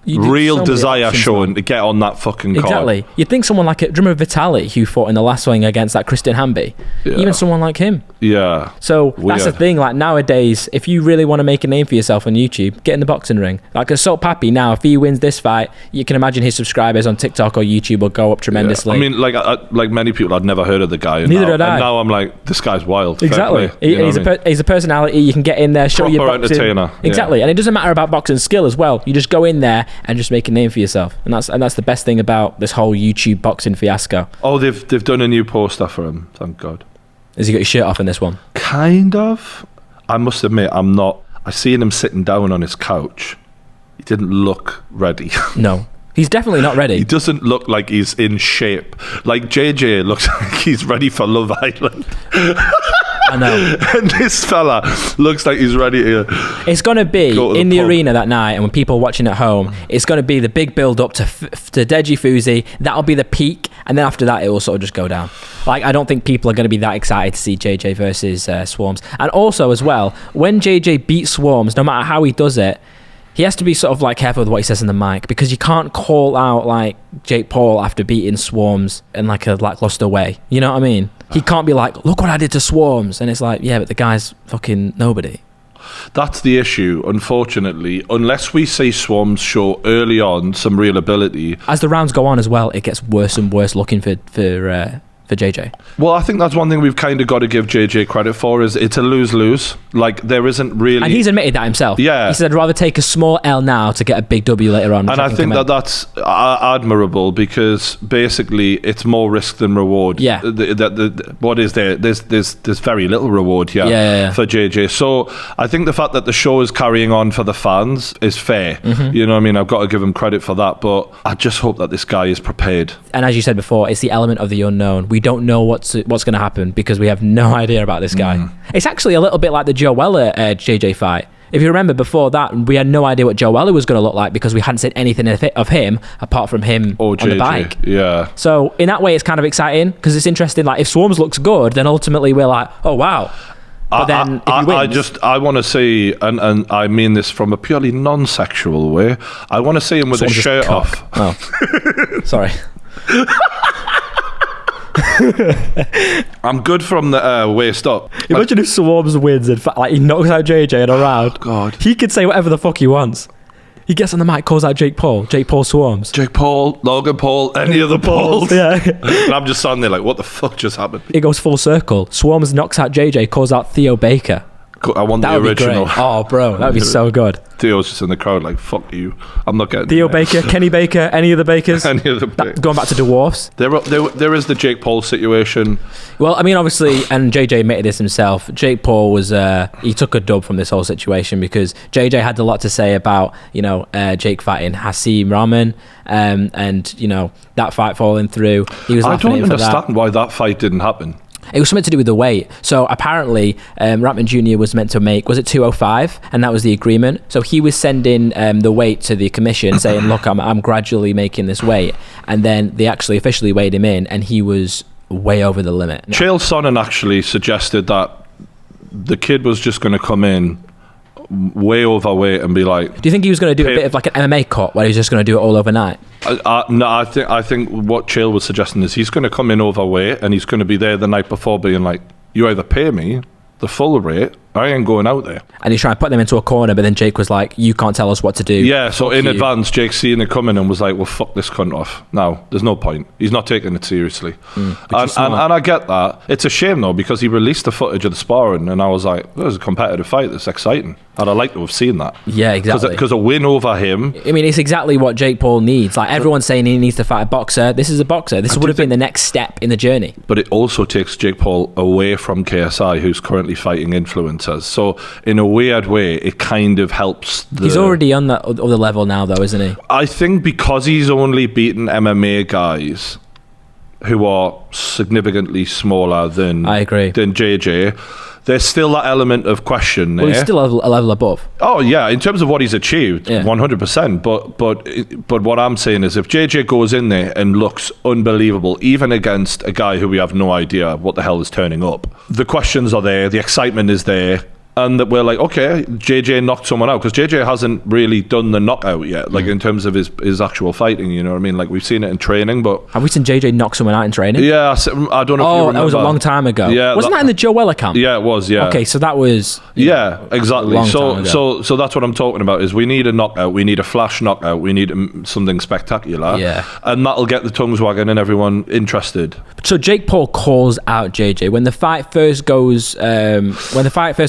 real desire shown to get on that fucking card. Exactly. You'd think someone like it. Do you remember Vitaly, who fought in the last swing against that Christian Hamby? Yeah. Even someone like him. Yeah. So that's the thing. Like nowadays, if you really want to make a name for yourself on YouTube, get in the boxing ring. Like Assault Pappy now, if he wins this fight, you can imagine his subscribers on TikTok or YouTube will go up tremendously. Yeah. I mean, like many people, I'd never heard of the guy. And Neither had I. And now I'm like, this guy's wild. Exactly. He's a personality. You can get in there, show your boxing. Entertainer. Exactly. And it doesn't matter about boxing skill as well. You just go in there and just make a name for yourself, and that's the best thing about this whole YouTube boxing fiasco. Oh, they've done a new poster for him. Thank God. Has he got his shirt off in this one? Kind of. I must admit, I'm not. I seen him sitting down on his couch. He didn't look ready. No, he's definitely not ready. He doesn't look like he's in shape. Like JJ looks like he's ready for Love Island. I know. And this fella looks like he's ready to. It's going to be in the arena that night, and when people are watching at home, it's going to be the big build up to Deji Fuzi. That'll be the peak, and then after that, it will sort of just go down. Like, I don't think people are going to be that excited to see JJ versus Swarmz. And also, as well, when JJ beats Swarmz, no matter how he does it, he has to be sort of like careful with what he says in the mic, because you can't call out like Jake Paul after beating Swarmz in like a lackluster way. You know what I mean? He can't be like, look what I did to Swarmz. And it's like, yeah, but the guy's fucking nobody. That's the issue, unfortunately. Unless we see Swarmz show early on some real ability. As the rounds go on as well, it gets worse and worse looking for JJ. Well, I think that's one thing we've kind of got to give JJ credit for, is it's a lose-lose. Like, there isn't really... And he's admitted that himself. Yeah. He said, I'd rather take a small L now to get a big W later on. And I think that's admirable, because basically it's more risk than reward. Yeah. What is there? There's very little reward here for JJ. So I think the fact that the show is carrying on for the fans is fair. Mm-hmm. You know what I mean? I've got to give him credit for that, but I just hope that this guy is prepared. And as you said before, it's the element of the unknown. We don't know what's going to happen, because we have no idea about this guy. It's actually a little bit like the Joe Weller JJ fight. If you remember, before that, we had no idea what Joe Weller was going to look like, because we hadn't seen anything of him apart from him on the bike. Yeah. So in that way, it's kind of exciting, because it's interesting. Like, if Swarmz looks good, then ultimately we're like, oh wow. But then if he wins, I want to see, and I mean this from a purely non-sexual way, I want to see him with his shirt off. Oh, sorry. I'm good from the waist up. Imagine if Swarmz wins and he knocks out JJ in a round. God, he could say whatever the fuck he wants. He gets on the mic, calls out Jake Paul Swarmz, Jake Paul, Logan Paul, any of the Pauls. Yeah. And I'm just standing there like, what the fuck just happened? It goes full circle. Swarmz knocks out JJ, calls out Theo Baker. I want that the original. Oh, bro, that would be so good. Theo's just in the crowd like, fuck you. I'm not getting Theo Baker, Kenny Baker, any of the Bakers. Any of the Bakers. Going back to dwarfs. There is the Jake Paul situation. Well, I mean, obviously, and JJ admitted this himself, Jake Paul was, he took a dub from this whole situation, because JJ had a lot to say about, Jake fighting Hasim Rahman, and, that fight falling through. He was I laughing don't at him for that. understand why that fight didn't happen. It was something to do with the weight. So apparently, Ratman Jr. was meant to make, was it 205? And that was the agreement. So he was sending the weight to the commission, saying, look, I'm gradually making this weight. And then they actually officially weighed him in, and he was way over the limit. Chael Sonnen actually suggested that the kid was just going to come in way overweight and be like... Do you think he was going to do a bit of like an MMA cut, where he's just going to do it all overnight? No, I think what Chael was suggesting is he's going to come in overweight, and he's going to be there the night before being like, you either pay me the full rate, I ain't going out there. And he's trying to put them into a corner, but then Jake was like, you can't tell us what to do. Yeah, so in advance, Jake seen it coming and was like, well, fuck this cunt off. No, there's no point. He's not taking it seriously. And I get that. It's a shame, though, because he released the footage of the sparring, and I was like, there's a competitive fight that's exciting. And I'd like to have seen that. Yeah, exactly. Because a win over him... I mean, it's exactly what Jake Paul needs. Like, everyone's saying he needs to fight a boxer. This is a boxer. This would have been the next step in the journey. But it also takes Jake Paul away from KSI, who's currently fighting influencers. So, in a weird way, it kind of helps... He's already on that other level now, though, isn't he? I think because he's only beaten MMA guys who are significantly smaller than... I agree. ...than JJ... there's still that element of question there. Well, he's still a level above. Oh yeah, in terms of what he's achieved, 100%. But what I'm saying is, if JJ goes in there and looks unbelievable, even against a guy who we have no idea what the hell is turning up, the questions are there, the excitement is there. And that we're like, okay, JJ knocked someone out, because JJ hasn't really done the knockout yet, like in terms of his actual fighting, you know what I mean? Like, we've seen it in training, but... Have we seen JJ knock someone out in training? Yeah, I don't know if you remember. Oh, that was a long time ago. Yeah, Wasn't that in the Joe Weller camp? Yeah, it was, yeah. Okay, so that was... Yeah, exactly. a long time ago. So that's what I'm talking about, is we need a knockout, we need a flash knockout, we need something spectacular. Yeah. And that'll get the tongues wagging and everyone interested. So Jake Paul calls out JJ. When the fight first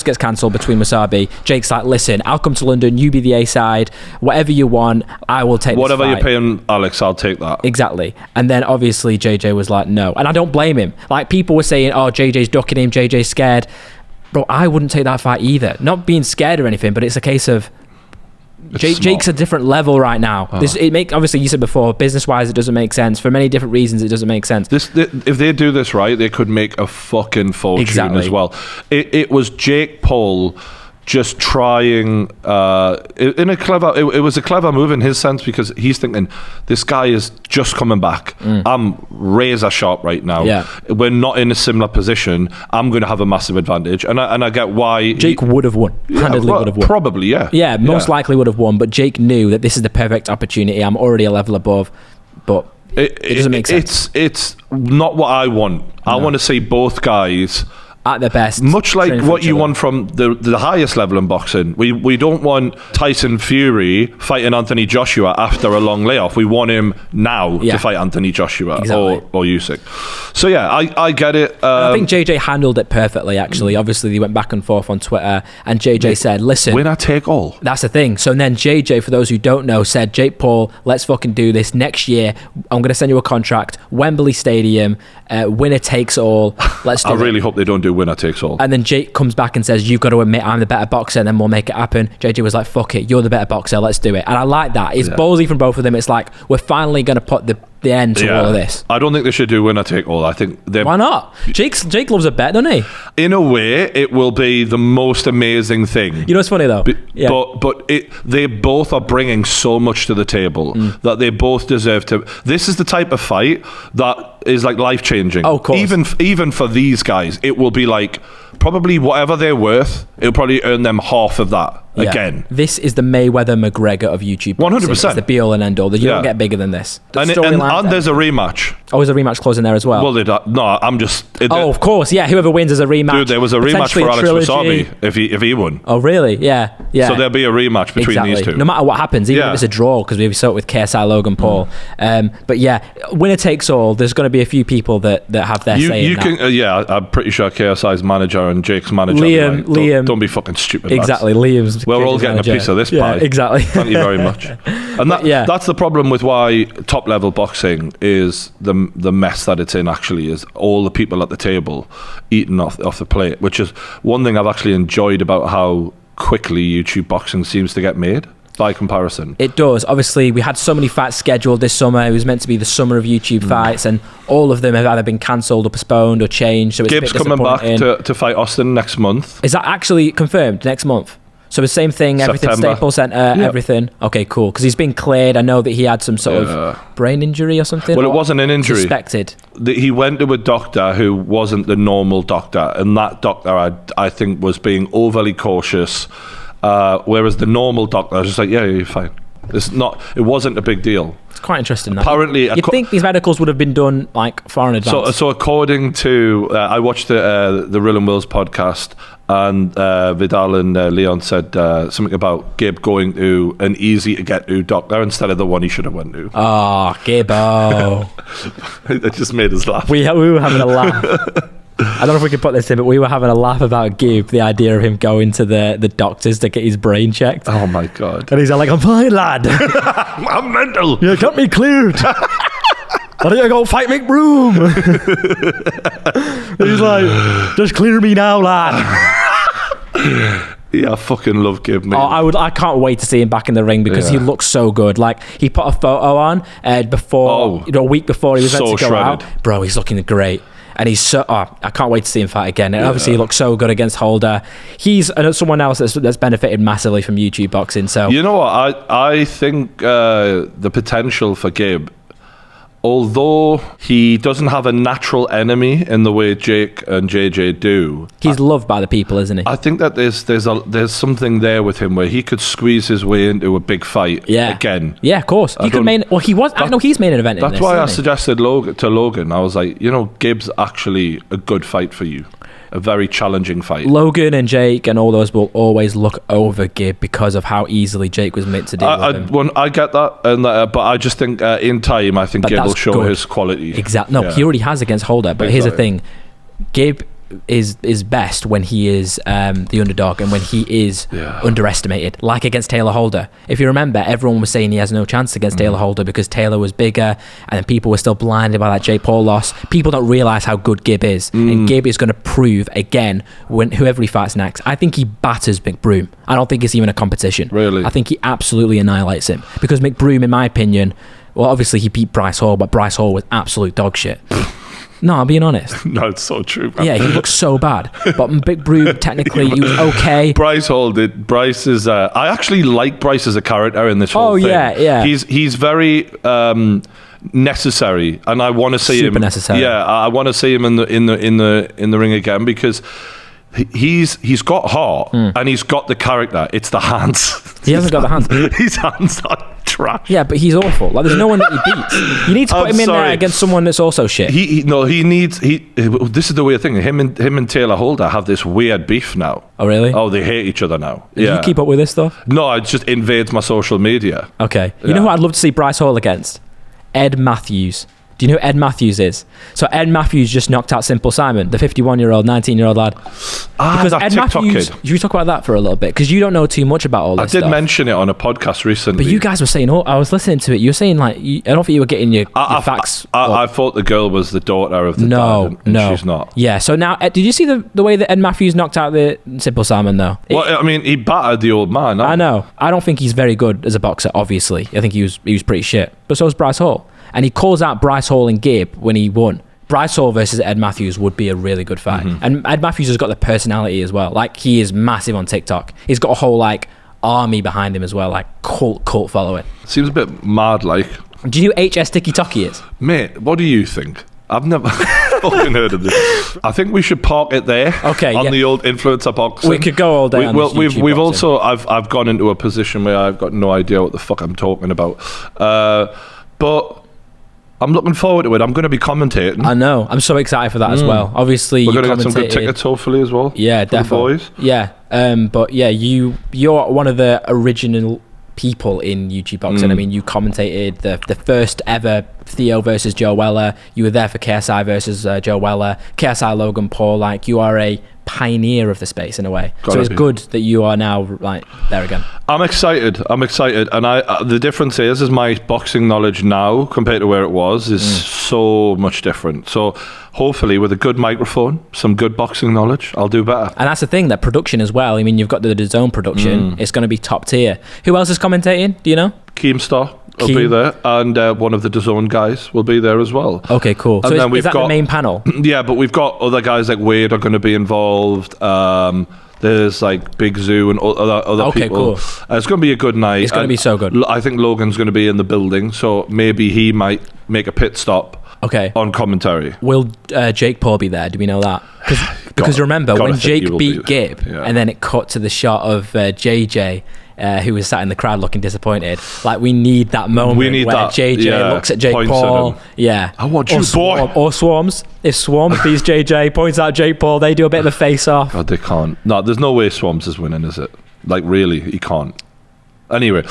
gets cancelled between Wassabi, Jake's like, listen, I'll come to London, you be the A side, whatever you want, I will take whatever this you're paying Alex, I'll take that. Exactly. And then obviously JJ was like, no. And I don't blame him. Like, people were saying, oh, JJ's ducking him, JJ's scared. Bro, I wouldn't take that fight either. Not being scared or anything, but it's a case of Jake's a different level right now. Obviously, you said before, business-wise, it doesn't make sense. For many different reasons, it doesn't make sense. If they do this right, they could make a fucking fortune as well. It was Jake Paul just trying in a clever... It was a clever move in his sense, because he's thinking, this guy is just coming back. I'm razor sharp right now. Yeah. We're not in a similar position. I'm going to have a massive advantage. And I get why... Jake would have won. Handedly would have won. Probably, yeah. Yeah, most likely would have won, but Jake knew that this is the perfect opportunity. I'm already a level above, but it doesn't make sense. It's not what I want. I want to see both guys... at their best, much like what you want from the highest level in boxing. We don't want Tyson Fury fighting Anthony Joshua after a long layoff. We want him now to fight Anthony Joshua or Usyk. So yeah, I get it. I think JJ handled it perfectly, actually. Obviously, they went back and forth on Twitter, and JJ said, listen, winner take all. That's the thing. So then JJ, for those who don't know, said, Jake Paul, let's fucking do this next year. I'm going to send you a contract, Wembley Stadium, winner takes all. Let's do it. I really hope they don't do winner takes all. And then Jake comes back and says, you've got to admit I'm the better boxer, and then we'll make it happen. JJ was like, fuck it, you're the better boxer, let's do it. And I like that. It's ballsy from both of them. It's like, we're finally going to put the end to all of this. I don't think they should do winner take all. I think why not? Jake loves a bet, doesn't he? In a way, it will be the most amazing thing. You know what's funny though? But they both are bringing so much to the table that they both deserve to. This is the type of fight that is like life changing. Oh, of course. Even for these guys, it will be like probably whatever they're worth. It'll probably earn them half of that again. This is the Mayweather McGregor of YouTube. 100%. It's the be all and end all. You don't get bigger than this. And there's a rematch. Oh, is a rematch closing there as well? Well, no, I'm just... of course, yeah. Whoever wins is a rematch. Dude, there was a rematch for Alex Wassabi if he won. Oh, really? Yeah. So there'll be a rematch between these two. No matter what happens, even if it's a draw, because we saw it with KSI Logan Paul. But yeah, winner takes all. There's going to be a few people that have their say in that. I'm pretty sure KSI's manager and Jake's manager. Liam. Don't be fucking stupid. Exactly, Liam's. We're all getting a piece of this pie. Exactly. Thank you very much. And that's the problem with why top level boxing is the mess that it's in. Actually, is all the people at the table eating off the plate, which is one thing I've actually enjoyed about how quickly YouTube boxing seems to get made. By comparison, it does. Obviously, we had so many fights scheduled this summer. It was meant to be the summer of YouTube fights, and all of them have either been cancelled or postponed or changed. So it's Gibbs coming back to fight Austin next month. Is that actually confirmed next month? So the same thing, everything, September. Staples Center, everything. Okay, cool. Because he's been cleared. I know that he had some sort of brain injury or something. Well, it wasn't an injury. Suspected. He went to a doctor who wasn't the normal doctor, and that doctor, I think, was being overly cautious. Whereas the normal doctor was just like, yeah, you're fine. It wasn't a big deal. It's quite interesting. Apparently, you'd think these medicals would have been done like far in advance. So according to, I watched the Rill and Wills podcast, and Vidal and Leon said something about Gabe going to an easy to get to doctor instead of the one he should have went to. Oh, Gabo. It just made us laugh. We were having a laugh. I don't know if we can put this in, but we were having a laugh about Gib, the idea of him going to the doctors to get his brain checked. Oh my God. And he's like, I'm fine, lad. I'm mental. You got me cleared. I think I go fight McBroom. He's like, just clear me now, lad. Yeah, I fucking love Gib, mate. I can't wait to see him back in the ring because he looks so good. Like, he put a photo on a week before he was meant to go out. Bro, he's looking great. and he's so. I can't wait to see him fight again. And obviously, he looks so good against Holder. He's someone else that's benefited massively from YouTube boxing. So you know what? I think the potential for Gabe, although he doesn't have a natural enemy in the way Jake and JJ do, he's loved by the people, isn't he? I think that there's something there with him where he could squeeze his way into a big fight again. Yeah, of course. He could main. Well, he was. I know he's made an event. That's why I suggested Logan. I was like, Gabe's actually a good fight for you. A very challenging fight. Logan and Jake and all those will always look over Gabe because of how easily Jake was meant to deal with him. I get that, but I just think in time, I think Gabe will show his quality. Exactly. No, he already has against Holder. But here's the thing: Gabe is best when he is the underdog and when he is underestimated, like against Taylor Holder. If you remember, everyone was saying he has no chance against Taylor Holder because Taylor was bigger, and then people were still blinded by that Jake Paul loss. People don't realise how good Gabe is, and Gabe is going to prove again when whoever he fights next. I think he batters McBroom. I don't think it's even a competition. Really? I think he absolutely annihilates him because McBroom, in my opinion, well, obviously he beat Bryce Hall, but Bryce Hall was absolute dog shit. No, I'm being honest. No, it's so true, man. Yeah, he looks so bad. But Big Brew, technically, he was okay. Bryce Hall did. Bryce is... I actually like Bryce as a character in this whole thing. Yeah. He's very necessary, and I want to see him... Super necessary. Yeah, I want to see him in the ring again because... He's got heart and he's got the character. It's the hands. He hasn't got the hands. His hands are trash. Yeah, but he's awful. Like, there's no one that he beats. You need to put him in there against someone that's also shit. He needs. This is the weird thing. Him and Taylor Holder have this weird beef now. Oh really? Oh, they hate each other now. Did you keep up with this stuff? No, it just invades my social media. Okay. You know who I'd love to see Bryce Hall against? Ed Matthews. Do you know who Ed Matthews is? So Ed Matthews just knocked out Simple Simon, the 51-year-old, 19-year-old lad. Because that Ed TikTok Matthews, kid. Should we talk about that for a little bit? Because you don't know too much about all this stuff. I did mention it on a podcast recently. But you guys were saying, I was listening to it. You were saying, like, I don't think you were getting your facts. I thought the girl was the daughter of the dad, and she's not. Yeah, so now, did you see the way that Ed Matthews knocked out the Simple Simon, though? Well, I mean, he battered the old man. I know. I don't think he's very good as a boxer, obviously. I think he was pretty shit. But so was Bryce Hall. And he calls out Bryce Hall and Gabe when he won. Bryce Hall versus Ed Matthews would be a really good fight. And Ed Matthews has got the personality as well. Like, he is massive on TikTok. He's got a whole, like, army behind him as well, like, cult following. Seems a bit mad, like. Do you know who HS Tiki Toki is? Mate, what do you think? I've never fucking heard of this. I think we should park it there. Okay, on the old influencer boxing. We could go all day. We've also I've gone into a position where I've got no idea what the fuck I'm talking about. But I'm looking forward to it. I'm going to be commentating. I know. I'm so excited for that as well. Obviously, we're going to get some good tickets, hopefully, as well. Yeah, definitely. Boys. Yeah. But yeah, you're one of the original people in YouTube boxing. I mean, you commentated the first ever Theo versus Joe Weller. You were there for KSI versus Joe Weller. KSI Logan Paul. Like, you are a pioneer of the space in a way. So it's good that you are now like there again. I'm excited, and the difference is my boxing knowledge now compared to where it was is so much different. So hopefully with a good microphone, some good boxing knowledge, I'll do better. And that's the thing, that production as well. I mean, you've got the DAZN production. It's going to be top tier. Who else is commentating? Do you know? Keemstar will be there, and one of the DAZN guys will be there as well. Okay, cool. And so then is that the main panel? Yeah, but we've got other guys like Wade are going to be involved. There's like Big Zoo and other people. Cool. It's going to be a good night. It's going to be so good. I think Logan's going to be in the building, so maybe he might make a pit stop. Okay. On commentary. Will Jake Paul be there? Do we know that? Because remember when Jake beat Gabe, and then it cut to the shot of JJ. Who was sat in the crowd looking disappointed. Like, we need that moment where JJ looks at Jake Paul. Yeah. I want you, boy. Or Swarmz. If Swarmz beats JJ, points out Jake Paul, they do a bit of a face-off. God, they can't. No, there's no way Swarmz is winning, is it? Like, really, he can't. Anyway,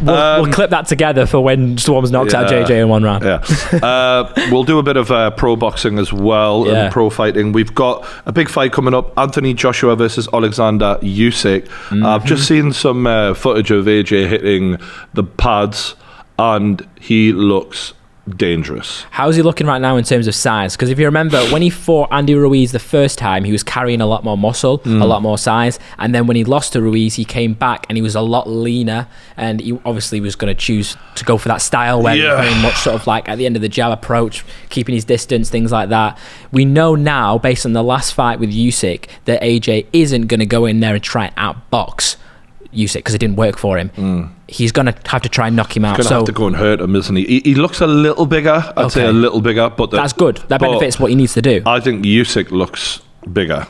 we'll clip that together for when Swarmz knocks out JJ in one round. Yeah, we'll do a bit of pro boxing as well and pro fighting. We've got a big fight coming up: Anthony Joshua versus Alexander Usyk. I've just seen some footage of AJ hitting the pads, and he looks dangerous. How's he looking right now in terms of size? Because if you remember, when he fought Andy Ruiz the first time, he was carrying a lot more muscle, a lot more size. And then when he lost to Ruiz, he came back and he was a lot leaner. And he obviously was going to choose to go for that style where he's very much sort of like at the end of the jab approach, keeping his distance, things like that. We know now, based on the last fight with Usyk, that AJ isn't going to go in there and try and outbox Usyk because it didn't work for him. He's going to have to try and knock him out. He's going to have to go and hurt him, isn't he? He looks a little bigger. I'd say a little bigger, but that's good. That benefits what he needs to do. I think Usyk looks bigger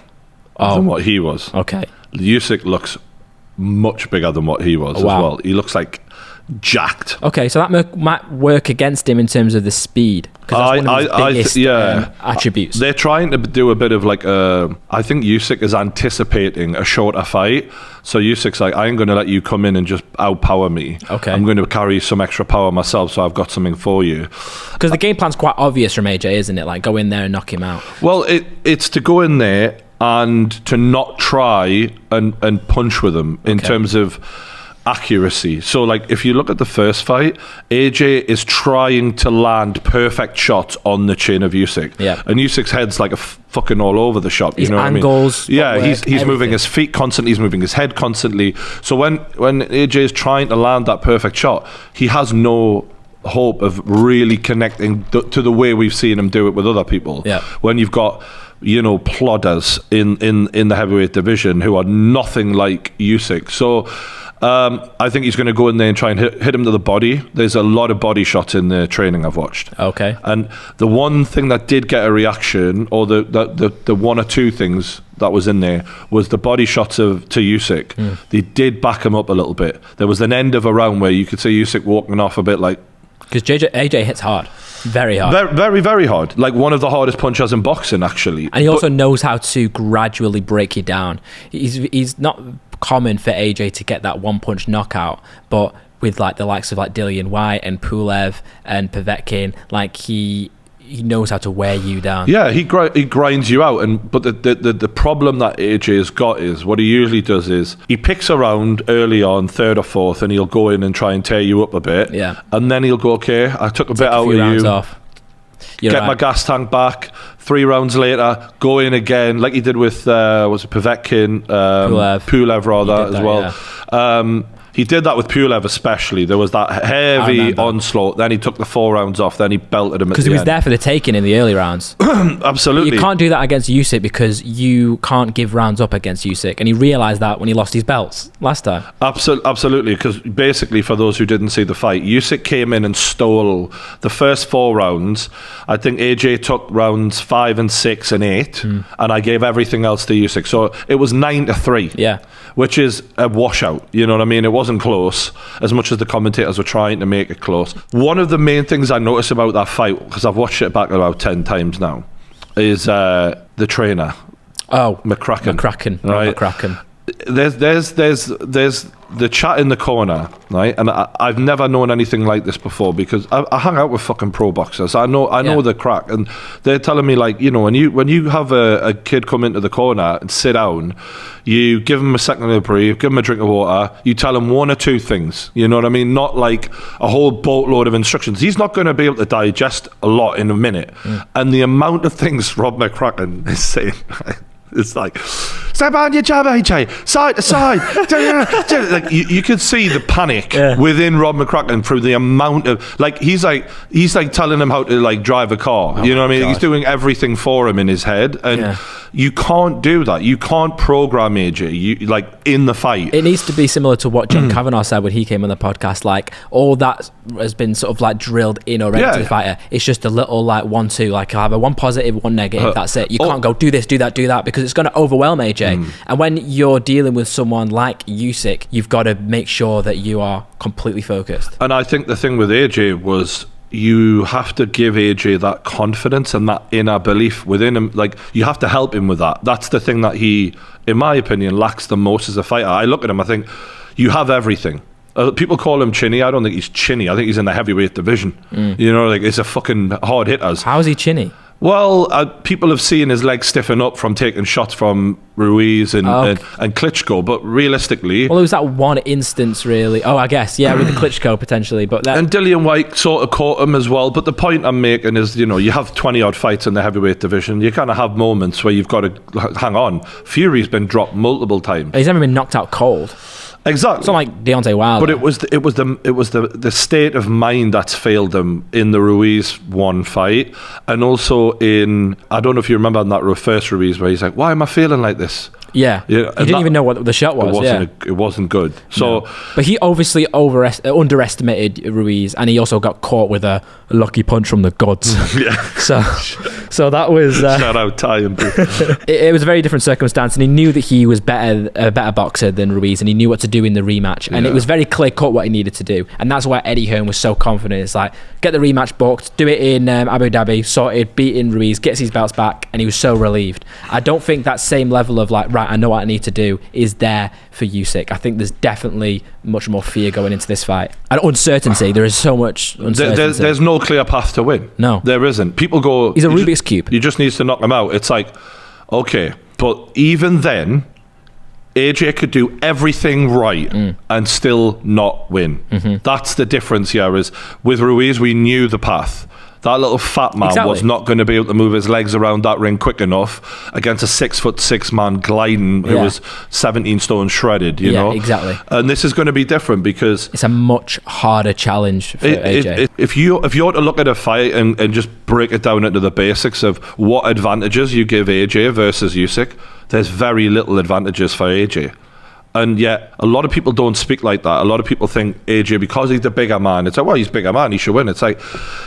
than what he was. Okay. Usyk looks much bigger than what he was as well. He looks like jacked. Okay, so that might work against him in terms of the speed, because that's one of his biggest attributes. They're trying to do a bit of like I think Usyk is anticipating a shorter fight. So Usyk's like, I ain't going to let you come in and just outpower me. Okay. I'm going to carry some extra power myself, so I've got something for you. Because the game plan's quite obvious from AJ, isn't it? Like, go in there and knock him out. Well, it's to go in there and to not try and punch with him in terms of accuracy. So like if you look at the first fight, AJ is trying to land perfect shots on the chin of Usyk. Yeah. And Usyk's head's like a fucking all over the shop. His you know angles, what I mean? Yeah, he's moving everything. his feet constantly, he's moving his head constantly. So when AJ is trying to land that perfect shot, he has no hope of really connecting to the way we've seen him do it with other people. Yeah. When you've got plodders in the heavyweight division who are nothing like Usyk. So I think he's going to go in there and try and hit him to the body. There's a lot of body shots in the training I've watched. Okay. And the one thing that did get a reaction, or the one or two things that was in there, was the body shots to Usyk. They did back him up a little bit. There was an end of a round where you could see Usyk walking off a bit like... Because AJ hits hard. Very hard. Very, very, very hard. Like one of the hardest punchers in boxing, actually. And he also knows how to gradually break you down. He's not common for AJ to get that one punch knockout, but with like the likes of like Dillian White and Pulev and Povetkin, like he knows how to wear you down. Yeah, he grinds you out. But the problem that AJ has got is what he usually does is he picks a round early on, third or fourth, and he'll go in and try and tear you up a bit. Yeah. And then he'll go, okay, I took a bit out of you. Off. Get my gas tank back. 3 rounds later, go in again, like he did with was it Povetkin, Pulev rather as well. Yeah. He did that with Pulev especially. There was that heavy onslaught. Then he took the 4 rounds off. Then he belted him at the end. Because he was there for the taking in the early rounds. Absolutely. You can't do that against Usyk because you can't give rounds up against Usyk. And he realised that when he lost his belts last time. Absolutely. Because basically, for those who didn't see the fight, Usyk came in and stole the first 4 rounds. I think AJ took rounds 5 and 6 and 8. And I gave everything else to Usyk. So it was 9-3. Yeah. Which is a washout. You know what I mean? It wasn't close, as much as the commentators were trying to make it close. One of the main things I noticed about that fight, because I've watched it back about 10 times now, is the trainer. Oh, McCracken. Right. McCracken. There's the chat in the corner, right? And I've never known anything like this before because I hang out with fucking pro boxers. I know the crack, and they're telling me like, when you have a kid come into the corner and sit down, you give him a second to breathe, give him a drink of water, you tell him 1 or 2 things. You know what I mean? Not like a whole boatload of instructions. He's not going to be able to digest a lot in a minute. And the amount of things Rob McCracken is saying. It's like, step on your jab, AJ, side to side. Like you could see the panic within Rob McCracken through the amount of he's like telling him how to like drive a car. You know what I mean? God. He's doing everything for him in his head, and you can't do that. You can't program AJ. In the fight, it needs to be similar to what John Kavanagh said when he came on the podcast. Like all that has been sort of like drilled in already to the fighter. It's just a little like 1-2. Like I'll have a 1 positive, 1 negative. That's it. You can't go do this, do that, because it's going to overwhelm AJ. And when you're dealing with someone like Usyk, you've got to make sure that you are completely focused. And I think the thing with AJ was you have to give AJ that confidence and that inner belief within him. Like you have to help him with that. That's the thing that he, in my opinion, lacks the most as a fighter. I look at him, I think you have everything. People call him chinny. I don't think he's chinny. I think he's in the heavyweight division. It's a fucking hard hitters. How is he chinny? Well, people have seen his legs stiffen up from taking shots from Ruiz and Klitschko, but realistically... Well, it was that one instance, really. Oh, I guess, yeah, with the Klitschko, potentially. But and Dillian Whyte sort of caught him as well, but the point I'm making is, you know, you have 20-odd fights in the heavyweight division, you kind of have moments where you've got to hang on. Fury's been dropped multiple times. He's never been knocked out cold. Exactly. It's not like Deontay Wilder. But it was the state of mind that's failed him in the Ruiz one fight, and also in, I don't know if you remember in that first Ruiz where he's like, why am I feeling like this? Yeah, he didn't even know what the shot was. It wasn't good. So, no. But he obviously underestimated Ruiz, and he also got caught with a lucky punch from the gods. Yeah. So that was shout out Ty and it was a very different circumstance, and he knew that he was a better boxer than Ruiz, and he knew what to do in the rematch, and it was very clear cut what he needed to do, and that's why Eddie Hearn was so confident. It's like, get the rematch booked, do it in Abu Dhabi, sorted, beating Ruiz, gets his belts back, and he was so relieved. I don't think that same level of like, right, I know what I need to do is there for Usyk. I think there's definitely much more fear going into this fight, and uncertainty. There is so much uncertainty. There's no clear path to win. No, there isn't. People go, he's a Rubik's Cube. You just need to knock him out. It's like, okay, but even then, AJ could do everything right and still not win. That's the difference here. Is with Ruiz, we knew the path. That little fat man was not going to be able to move his legs around that ring quick enough against a 6'6" man gliding who was 17 stone shredded, you know? Exactly. And this is going to be different because it's a much harder challenge for AJ. If you were to look at a fight and just break it down into the basics of what advantages you give AJ versus Usyk, there's very little advantages for AJ. And yet, a lot of people don't speak like that. A lot of people think AJ, because he's the bigger man, it's like, well, he's bigger man, he should win. It's like,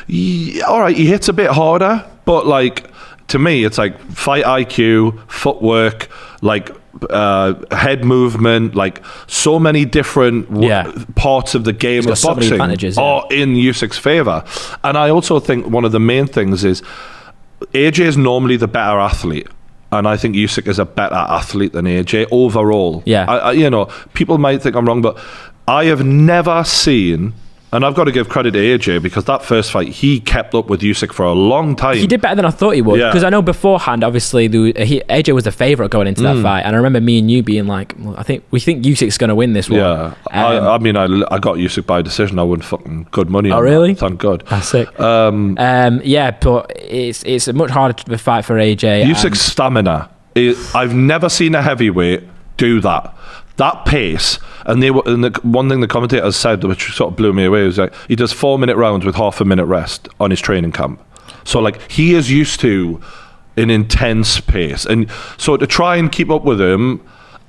yeah, all right, he hits a bit harder, but like, to me, it's like fight IQ, footwork, like head movement, like so many different parts of the game of boxing are in Usyk's favour. And I also think one of the main things is AJ is normally the better athlete. And I think Usyk is a better athlete than AJ overall. Yeah. You know, people might think I'm wrong, but I have never seen, and I've got to give credit to AJ because that first fight, he kept up with Usyk for a long time. He did better than I thought he would. Because I know beforehand, obviously, AJ was the favourite going into that fight. And I remember me and you being like, well, we think Usyk's going to win this one. Yeah. I mean, I got Usyk by decision. I won fucking good money on really? that. Thank God. That's sick. Yeah, but it's a much harder fight for AJ. Usyk's stamina. I've never seen a heavyweight do that. That pace, and one thing the commentators said, which sort of blew me away, was like he does 4-minute rounds with half a minute rest on his training camp. So like he is used to an intense pace, and so to try and keep up with him,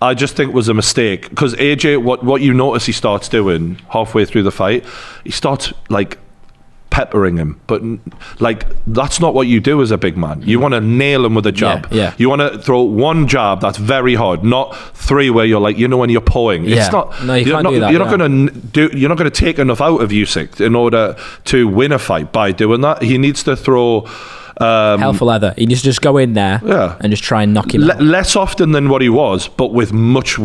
I just think was a mistake. Because AJ, what you notice he starts doing halfway through the fight, he starts like peppering him, but like that's not what you do as a big man. You want to nail him with a jab. You want to throw one jab that's very hard, not three where you're like, you know, when you're pawing. It's not. No, you can't do that. You're not going to take enough out of Usyk in order to win a fight by doing that. He needs to throw hell for leather. He needs to just go in there and just try and knock him out. Less often than what he was, but with much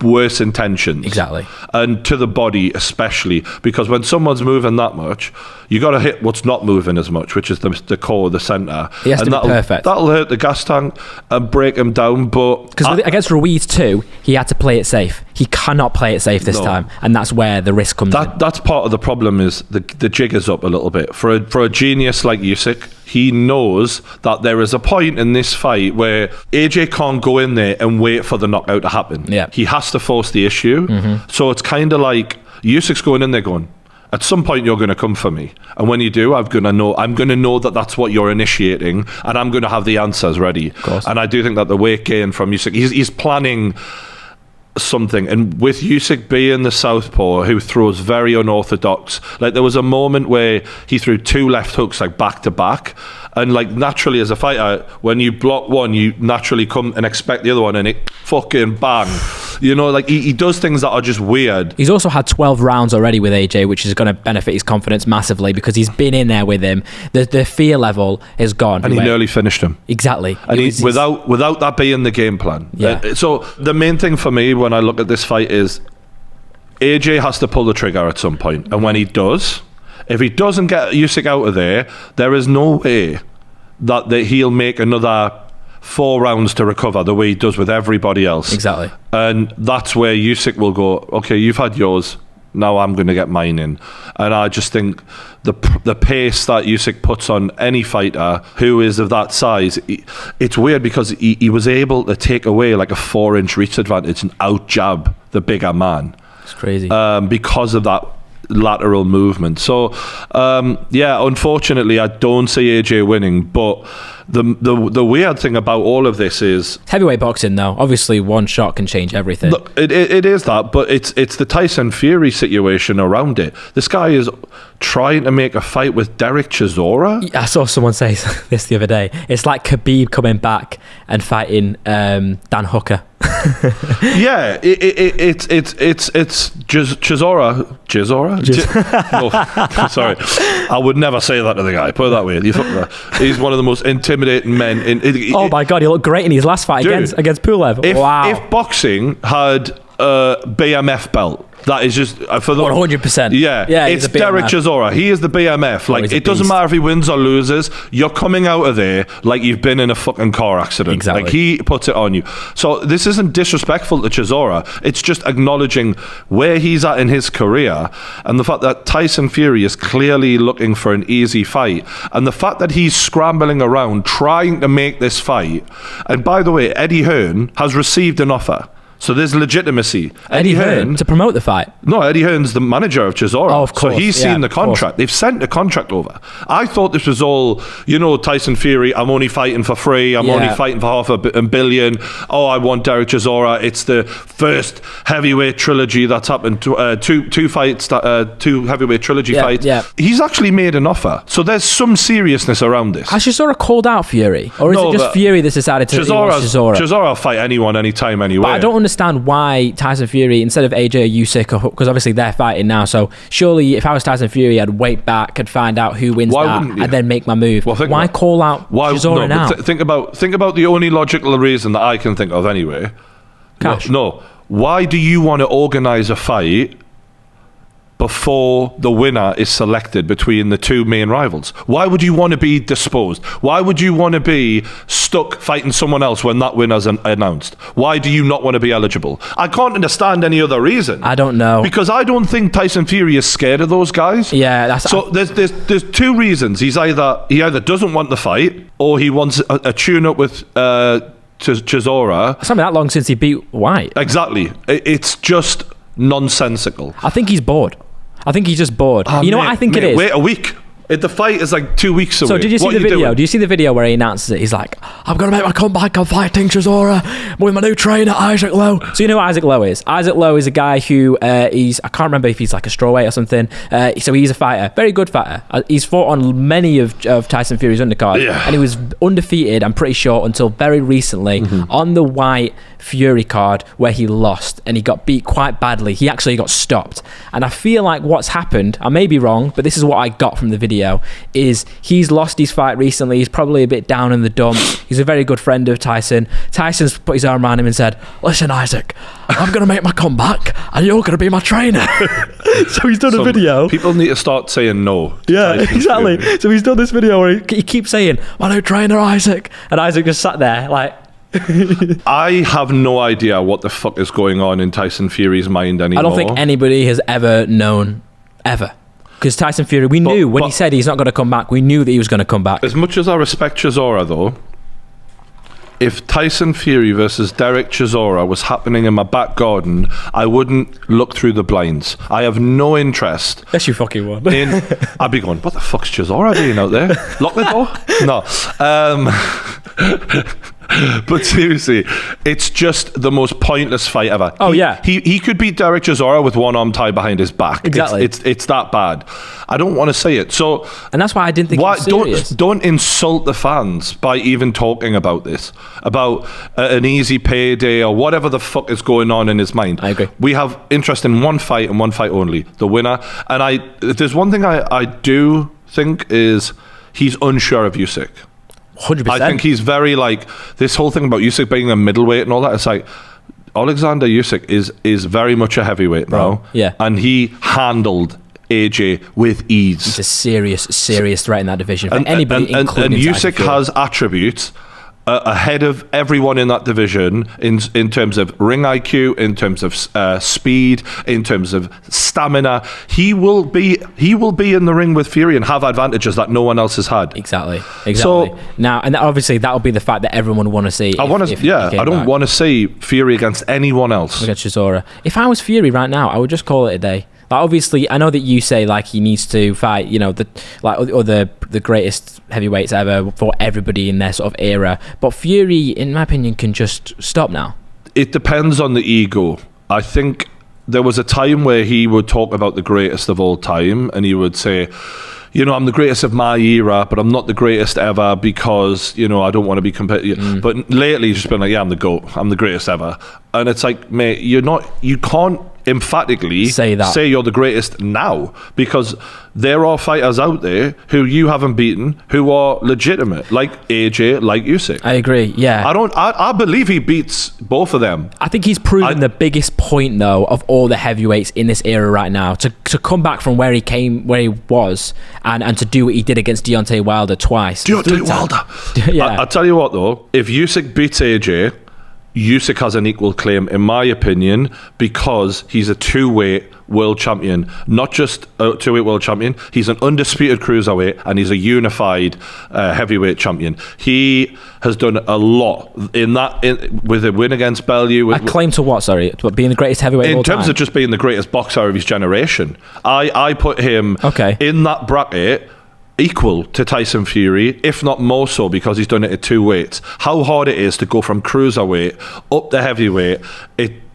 worse intentions. Exactly. And to the body especially, because when someone's moving that much, you got to hit what's not moving as much, which is the core, the centre. He has to be perfect. That'll hurt the gas tank and break him down. But because against Ruiz too, he had to play it safe. He cannot play it safe this time, and that's where the risk comes in. That's part of the problem. Is the jig is up a little bit for a genius like Usyk. He knows that there is a point in this fight where AJ can't go in there and wait for the knockout to happen. Yeah. He has to force the issue. So it's kind of like Usyk's going in there going, at some point you're going to come for me, and when you do, I'm going to know that that's what you're initiating, and I'm going to have the answers ready. Of course. And I do think that the weight gain from Usyk, he's planning something, and with Usyk being the southpaw who throws very unorthodox, like there was a moment where he threw 2 left hooks like back to back, and like naturally as a fighter, when you block one, you naturally come and expect the other one, and it fucking bang, you know, like he does things that are just weird. He's also had 12 rounds already with AJ, which is going to benefit his confidence massively because he's been in there with him. The fear level is gone, and he nearly finished him. Exactly. And without that being the game plan. So the main thing for me when I look at this fight is AJ has to pull the trigger at some point, and when he does, if he doesn't get Usyk out of there is no way that he'll make another 4 rounds to recover the way he does with everybody else. Exactly. And that's where Usyk will go, okay, you've had yours, now I'm going to get mine in. And I just think the pace that Usyk puts on any fighter who is of that size, it's weird because he was able to take away like a 4-inch reach advantage and out-jab the bigger man. It's crazy. Because of that lateral movement. So, unfortunately, I don't see AJ winning, but the weird thing about all of this is heavyweight boxing, though. Obviously, one shot can change everything. Look, it is that, but it's the Tyson Fury situation around it. This guy is trying to make a fight with Derek Chisora. I saw someone say this the other day. It's like Khabib coming back and fighting Dan Hooker. Yeah, it's Chisora. No, sorry, I would never say that to the guy. Put it that way. He's one of the most intimidating men. Oh my god, he looked great in his last fight against Pulev. Wow. If boxing had a BMF belt, that is just for the 100%. Yeah, it's Derek Chisora. He is the BMF. Like, it doesn't matter if he wins or loses. You're coming out of there like you've been in a fucking car accident. Exactly. Like, he puts it on you. So this isn't disrespectful to Chisora. It's just acknowledging where he's at in his career and the fact that Tyson Fury is clearly looking for an easy fight, and the fact that he's scrambling around trying to make this fight. And by the way, Eddie Hearn has received an offer. So there's legitimacy. Eddie Hearn to promote the fight. No, Eddie Hearn's the manager of Chisora. Oh, of course. So he's seen the contract. They've sent the contract over. I thought this was all, Tyson Fury, I'm only fighting for free. I'm only fighting for half a billion. Oh, I want Derek Chisora. It's the first heavyweight trilogy that's happened. Two heavyweight trilogy fights. Yeah. He's actually made an offer. So there's some seriousness around this. Has Chisora called out Fury? Or is it just Fury that's decided to Chisora? Chisora will fight anyone, anytime, anywhere. But I don't understand why Tyson Fury, instead of AJ or Usyk, because obviously they're fighting now, so surely if I was Tyson Fury, I'd wait back and find out who wins and then make my move. Why call out Chisora now? Think about the only logical reason that I can think of anyway. Cash. No. Why do you want to organise a fight before the winner is selected between the two main rivals? Why would you want to be disposed? Why would you want to be stuck fighting someone else when that winner's announced? Why do you not want to be eligible? I can't understand any other reason. I don't know. Because I don't think Tyson Fury is scared of those guys. Yeah, there's two reasons. He either doesn't want the fight, or he wants a tune-up with Chisora. It's not been that long since he beat White. Exactly. It's just nonsensical. I think he's bored. I think he's just bored. What I think it is? Wait a week. The fight is like 2 weeks away. So did you see the video? Do you see the video where he announces it? He's like, I'm going to make my comeback. I'm fighting Chisora with my new trainer, Isaac Lowe. So you know who Isaac Lowe is? Isaac Lowe is a guy who I can't remember if he's like a strawweight or something. So he's a fighter. Very good fighter. He's fought on many of Tyson Fury's undercards. Yeah. And he was undefeated, I'm pretty sure, until very recently on the White Fury card where he lost and he got beat quite badly. He actually got stopped. And I feel like what's happened, I may be wrong, but this is what I got from the video, is he's lost his fight recently. He's probably a bit down in the dumps. He's a very good friend of Tyson. Tyson's put his arm around him and said, listen, Isaac, I'm going to make my comeback and you're going to be my trainer. So he's done a video. People need to start saying no. Yeah, exactly. So he's done this video where he keeps saying, my new trainer, Isaac. And Isaac just sat there like... I have no idea what the fuck is going on in Tyson Fury's mind anymore. I don't think anybody has ever known, ever. Because Tyson Fury, we knew when he said he's not going to come back, we knew that he was going to come back. As much as I respect Chisora, though, if Tyson Fury versus Derek Chisora was happening in my back garden, I wouldn't look through the blinds. I have no interest. Yes, you fucking would. I'd be going, what the fuck's Chisora doing out there? Lock the door? No. But seriously, it's just the most pointless fight ever. Oh, yeah. He could beat Derek Chisora with one arm tied behind his back. Exactly. It's that bad. I don't want to say it. So, and that's why I didn't think it was serious. Don't insult the fans by even talking about this, about an easy payday or whatever the fuck is going on in his mind. I agree. We have interest in one fight and one fight only, the winner. And there's one thing I do think is he's unsure of Usyk. 100%. I think he's very this whole thing about Usyk being a middleweight and all that. It's like Alexander Usyk is very much a heavyweight now. Yeah. And he handled AJ with ease. He's a serious threat in that division for anybody, including and Usyk has attributes ahead of everyone in that division in terms of ring IQ, in terms of speed, in terms of stamina. He will be in the ring with Fury and have advantages that no one else has had. Exactly. So now, and obviously that will be the fight that everyone would want to see. I don't want to see Fury against anyone else. Against Chisora. If I was Fury right now, I would just call it a day. Like, obviously, I know that you say like he needs to fight, you know, the greatest heavyweights ever for everybody in their sort of era. But Fury, in my opinion, can just stop now. It depends on the ego. I think there was a time where he would talk about the greatest of all time, and he would say, you know, I'm the greatest of my era, but I'm not the greatest ever because, you know, I don't want to be competitive. But lately, he's just been like, yeah, I'm the GOAT. I'm the greatest ever. And it's like, mate, you can't emphatically say you're the greatest now, because there are fighters out there who you haven't beaten who are legitimate, like AJ, like Usyk. I agree. Yeah, I believe he beats both of them. I think he's proven the biggest point though of all the heavyweights in this era right now to come back from where he was and to do what he did against Deontay Wilder twice. Deontay Wilder. Yeah. I'll tell you what though, if Usyk beats AJ, Usyk has an equal claim, in my opinion, because he's a two-weight world champion. Not just a two-weight world champion, he's an undisputed cruiserweight, and he's a unified heavyweight champion. He has done a lot with a win against Bellew. A claim to what, sorry? To being the greatest heavyweight of all time? In terms of just being the greatest boxer of his generation. I put him in that bracket equal to Tyson Fury, if not more so, because he's done it at two weights. How hard it is to go from cruiserweight up to heavyweight,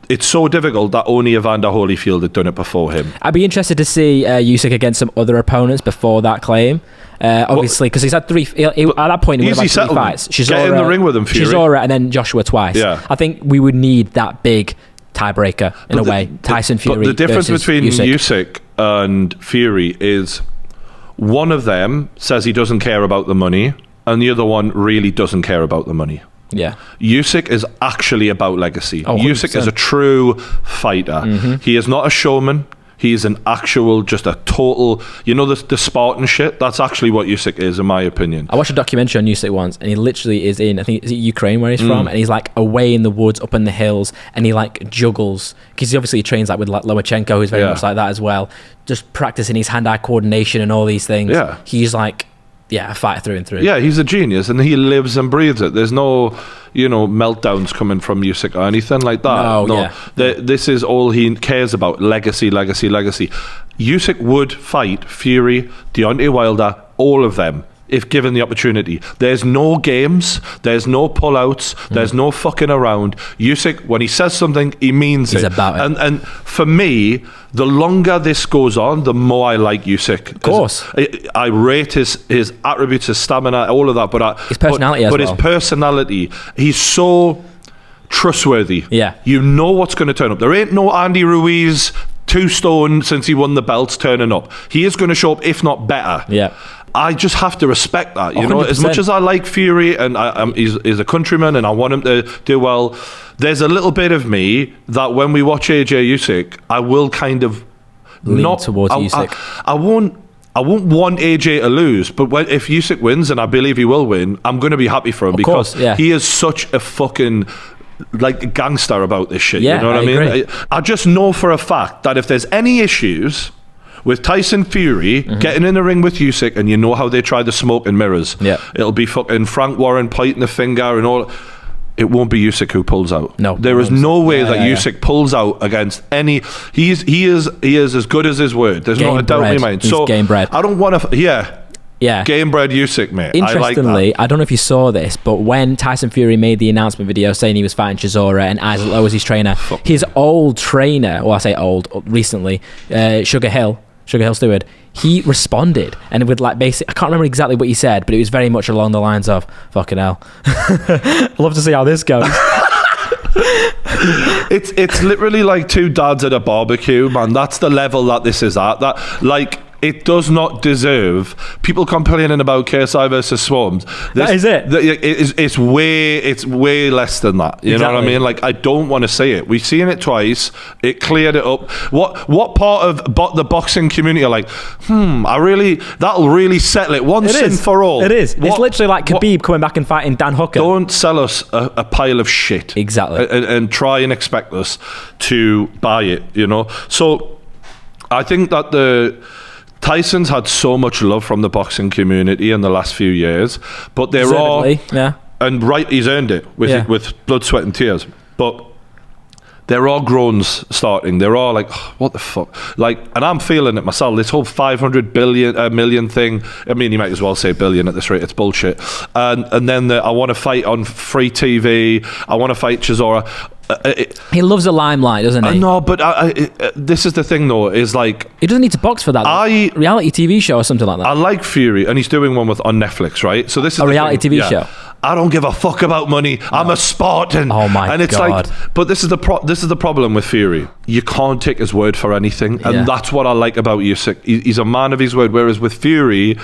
it's so difficult that only Evander Holyfield had done it before him. I'd be interested to see Usyk against some other opponents before that claim. Obviously, because he's had three. At that point, he would have had 3 fights. Get in the ring with him, Fury. Chisora and then Joshua twice. Yeah. I think we would need that big tiebreaker in a way. Tyson Fury. But the difference between Usyk and Fury is one of them says he doesn't care about the money, and the other one really doesn't care about the money. Yeah. Usyk is actually about legacy. 100%. Usyk is a true fighter. He is not a showman. He is an actual, just a total, you know, the Spartan shit? That's actually what Usyk is, in my opinion. I watched a documentary on Usyk once, and he literally is in, I think, is it Ukraine where he's from? And he's like away in the woods, up in the hills, and he like juggles, because he obviously trains like with like Lomachenko, who's very much like that as well, just practicing his hand-eye coordination and all these things. Yeah. He's like, a fighter through and through. Yeah, he's a genius, and he lives and breathes it. There's no, you know, meltdowns coming from Usyk or anything like that. No. This is all he cares about: legacy, legacy, legacy. Usyk would fight Fury, Deontay Wilder, all of them, if given the opportunity. There's no games, there's no pullouts, there's no fucking around. Usyk, when he says something, he means He's it. about it. And for me, the longer this goes on, the more I like Usyk. Of course. I rate his attributes, his stamina, all of that. But his personality his personality, he's so trustworthy. Yeah. You know what's going to turn up. There ain't no Andy Ruiz 2 stone since he won the belts turning up. He is going to show up, if not better. Yeah. I just have to respect that, you 100%. know. As much as I like Fury and he's a countryman and I want him to do well, there's a little bit of me that when we watch AJ Usyk, I will kind of lean towards Usyk. I won't want AJ to lose, but if Usyk wins, and I believe he will win, I'm going to be happy for him because he is such a fucking like gangster about this shit. Yeah, you know what I mean? agree. I just know for a fact that if there's any issues with Tyson Fury getting in the ring with Usyk, and you know how they try the smoke and mirrors, it'll be fucking Frank Warren pointing the finger and all. It won't be Usyk who pulls out. No, there is no way that Usyk pulls out against any. He is as good as his word. There's not a doubt in my mind. He's game bred. I don't want to. Yeah. Game bred Usyk, mate. Interestingly, I like that. I don't know if you saw this, but when Tyson Fury made the announcement video saying he was fighting Chisora and Isaac Lowe was his trainer, his old trainer, well, I say old, recently, Sugar Hill Stewart, he responded and with like basic, I can't remember exactly what he said, but it was very much along the lines of fucking hell. I'd love to see how this goes. It's literally like 2 dads at a barbecue, man. That's the level that this is at. That like It does not deserve people complaining about KSI versus Swarmz. That is it. It's way less than that. You know what I mean? Like, I don't want to say it. We've seen it twice. It cleared it up. What part of the boxing community are like, that'll really settle it once and for all? It is. It's literally like Khabib coming back and fighting Dan Hooker. Don't sell us a pile of shit. Exactly. And try and expect us to buy it, you know? So I think that Tyson's had so much love from the boxing community in the last few years, but there are, and he's earned it with blood, sweat and tears, but there are groans starting. There are like, what the fuck? Like, and I'm feeling it myself. This whole 500 million thing. I mean, you might as well say billion at this rate. It's bullshit. And then I want to fight on free TV. I want to fight Chisora. He loves the limelight, doesn't he? No, but this is the thing, though, is like... He doesn't need to box for that. Reality TV show or something like that. I like Fury, and he's doing one on Netflix, right? So this is a reality TV show. I don't give a fuck about money. No. I'm a Spartan. Oh my God. And it's like, but this is the problem with Fury. You can't take his word for anything, and that's what I like about Usyk. He's a man of his word. Whereas with Fury,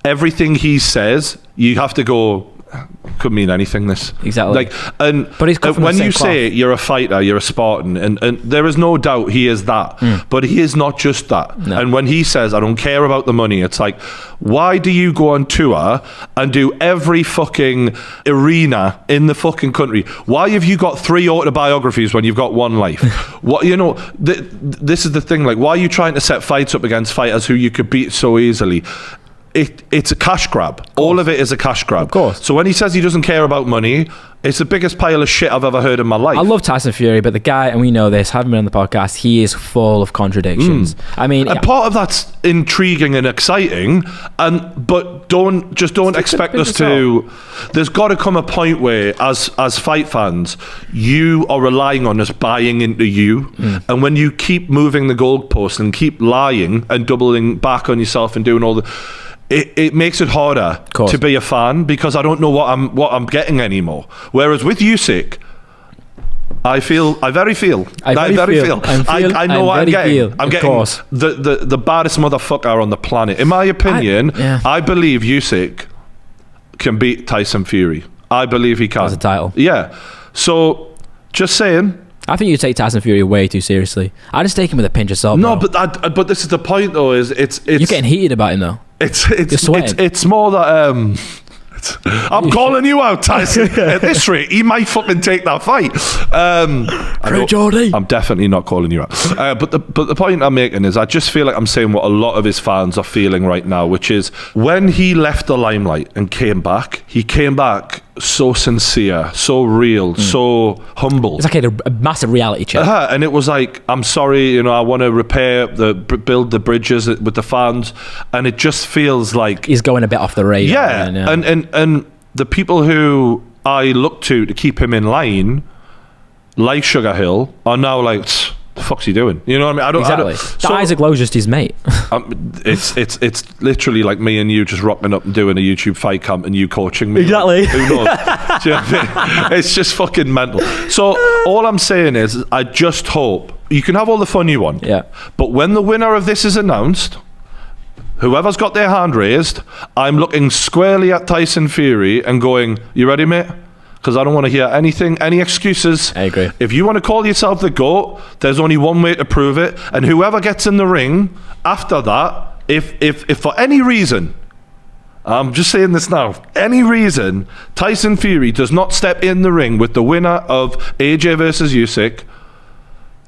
everything he says, you have to go, could mean anything. This exactly. But he's when you say you're a fighter, you're a Spartan, and there is no doubt he is that. But he is not just that. No. And when he says, "I don't care about the money," it's like, why do you go on tour and do every fucking arena in the fucking country? Why have you got 3 autobiographies when you've got 1 life? What, you know? This is the thing. Like, why are you trying to set fights up against fighters who you could beat so easily? It's a cash grab. All of it is a cash grab. Of course. So when he says he doesn't care about money, it's the biggest pile of shit I've ever heard in my life. I love Tyson Fury, but the guy, and we know this, having been on the podcast, he is full of contradictions. I mean, and part of that's intriguing and exciting, but don't expect us to. There's got to come a point where, as fight fans, you are relying on us buying into you, and when you keep moving the goalpost and keep lying and doubling back on yourself and doing all the. It makes it harder to be a fan, because I don't know what I'm getting anymore. Whereas with Usyk, I very feel. I know what I'm getting. I'm getting the baddest motherfucker on the planet. In my opinion, I believe Usyk can beat Tyson Fury. I believe he can. As a title. Yeah. So, just saying. I think you take Tyson Fury way too seriously. I just take him with a pinch of salt. No, but this is the point, though. Is it's you're getting heated about him, though. It's more that I'm calling you out, Tyson. At this rate, he might fucking take that fight. Geordie. I'm definitely not calling you out. But the point I'm making is, I just feel like I'm saying what a lot of his fans are feeling right now, which is when he left the limelight and came back, he came back so sincere, so real, so humble. It's like a massive reality check. And it was like, I'm sorry, you know, I want to build the bridges with the fans, and it just feels like he's going a bit off the radar. Yeah, and the people who I look to keep him in line, like Sugar Hill, are now like, the fuck's he doing? You know what I mean? Exactly. Isaac Lowe's just his mate. It's literally like me and you just rocking up and doing a YouTube fight camp and you coaching me. Exactly. Like, who knows? Do you know what I mean? It's just fucking mental. So all I'm saying is, I just hope you can have all the fun you want. Yeah. But when the winner of this is announced, whoever's got their hand raised, I'm looking squarely at Tyson Fury and going, "You ready, mate?" Because I don't want to hear any excuses. I agree. If you want to call yourself the GOAT, there's only one way to prove it. And whoever gets in the ring after that, if for any reason, I'm just saying this now, any reason Tyson Fury does not step in the ring with the winner of AJ versus Usyk,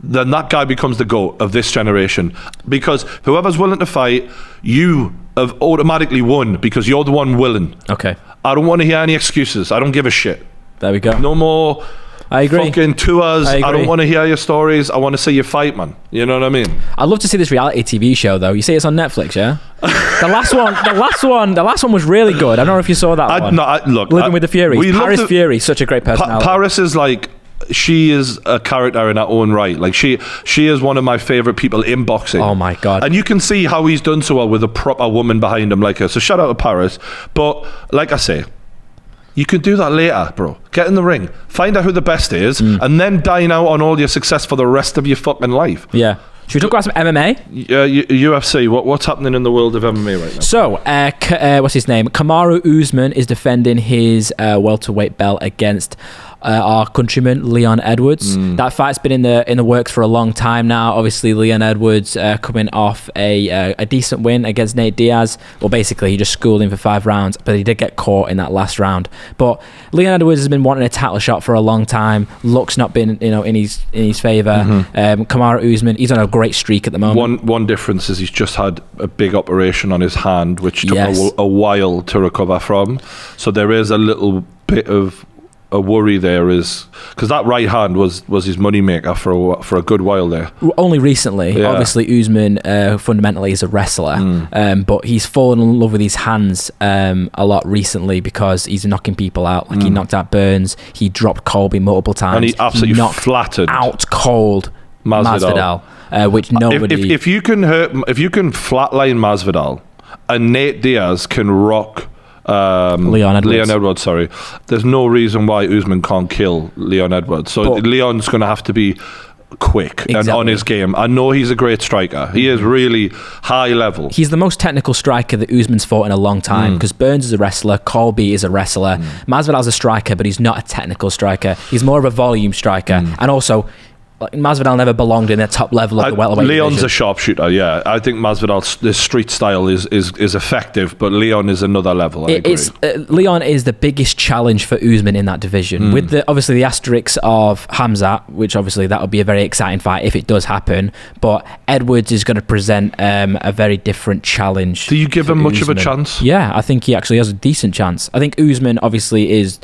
then that guy becomes the GOAT of this generation. Because whoever's willing to fight, you have automatically won, because you're the one willing. Okay. I don't want to hear any excuses. I don't give a shit. There we go. No more fucking tours. I don't want to hear your stories. I want to see you fight, man. You know what I mean? I'd love to see this reality TV show, though. You say it's on Netflix, yeah? The last one was really good. I don't know if you saw that one. Look, Living with the Furies. Paris Fury, such a great personality. Paris is like, she is a character in her own right. Like, she is one of my favorite people in boxing. Oh my God. And you can see how he's done so well with a proper woman behind him like her. So shout out to Paris. But like I say, you can do that later, bro. Get in the ring, find out who the best is, and then dine out on all your success for the rest of your fucking life. Yeah. Should we talk about some MMA? UFC. What's happening in the world of MMA right now? So, what's his name? Kamaru Usman is defending his welterweight belt against our countryman Leon Edwards. That fight's been in the works for a long time now. Obviously, Leon Edwards coming off a decent win against Nate Diaz. Well, basically, he just schooled him for 5 rounds, but he did get caught in that last round. But Leon Edwards has been wanting a title shot for a long time. Luck's not been in his favour. Kamaru Usman, he's on a great streak at the moment. One difference is he's just had a big operation on his hand, which took a while to recover from. So there is a little bit of a worry there, is because that right hand was his money maker for a good while there. Only recently, obviously Usman fundamentally is a wrestler, but he's fallen in love with his hands a lot recently because he's knocking people out. Like he knocked out Burns, he dropped Colby multiple times, and he absolutely flattered out cold Masvidal, which nobody. If you can flatline Masvidal, and Nate Diaz can rock Leon Edwards, sorry. There's no reason why Usman can't kill Leon Edwards. So Leon's going to have to be quick and on his game. I know he's a great striker. He is really high level. He's the most technical striker that Usman's fought in a long time because Burns is a wrestler, Colby is a wrestler, Masvidal's a striker, but he's not a technical striker. He's more of a volume striker. And also, Masvidal never belonged in the top level of the welterweight Leon's division. a sharpshooter, yeah. I think Masvidal's street style is effective, but Leon is another level. I agree. Leon is the biggest challenge for Usman in that division. With obviously the asterisks of Hamzat, which obviously that would be a very exciting fight if it does happen. But Edwards is going to present a very different challenge. Do you give him much of a chance? Yeah, I think he actually has a decent chance. I think Usman obviously is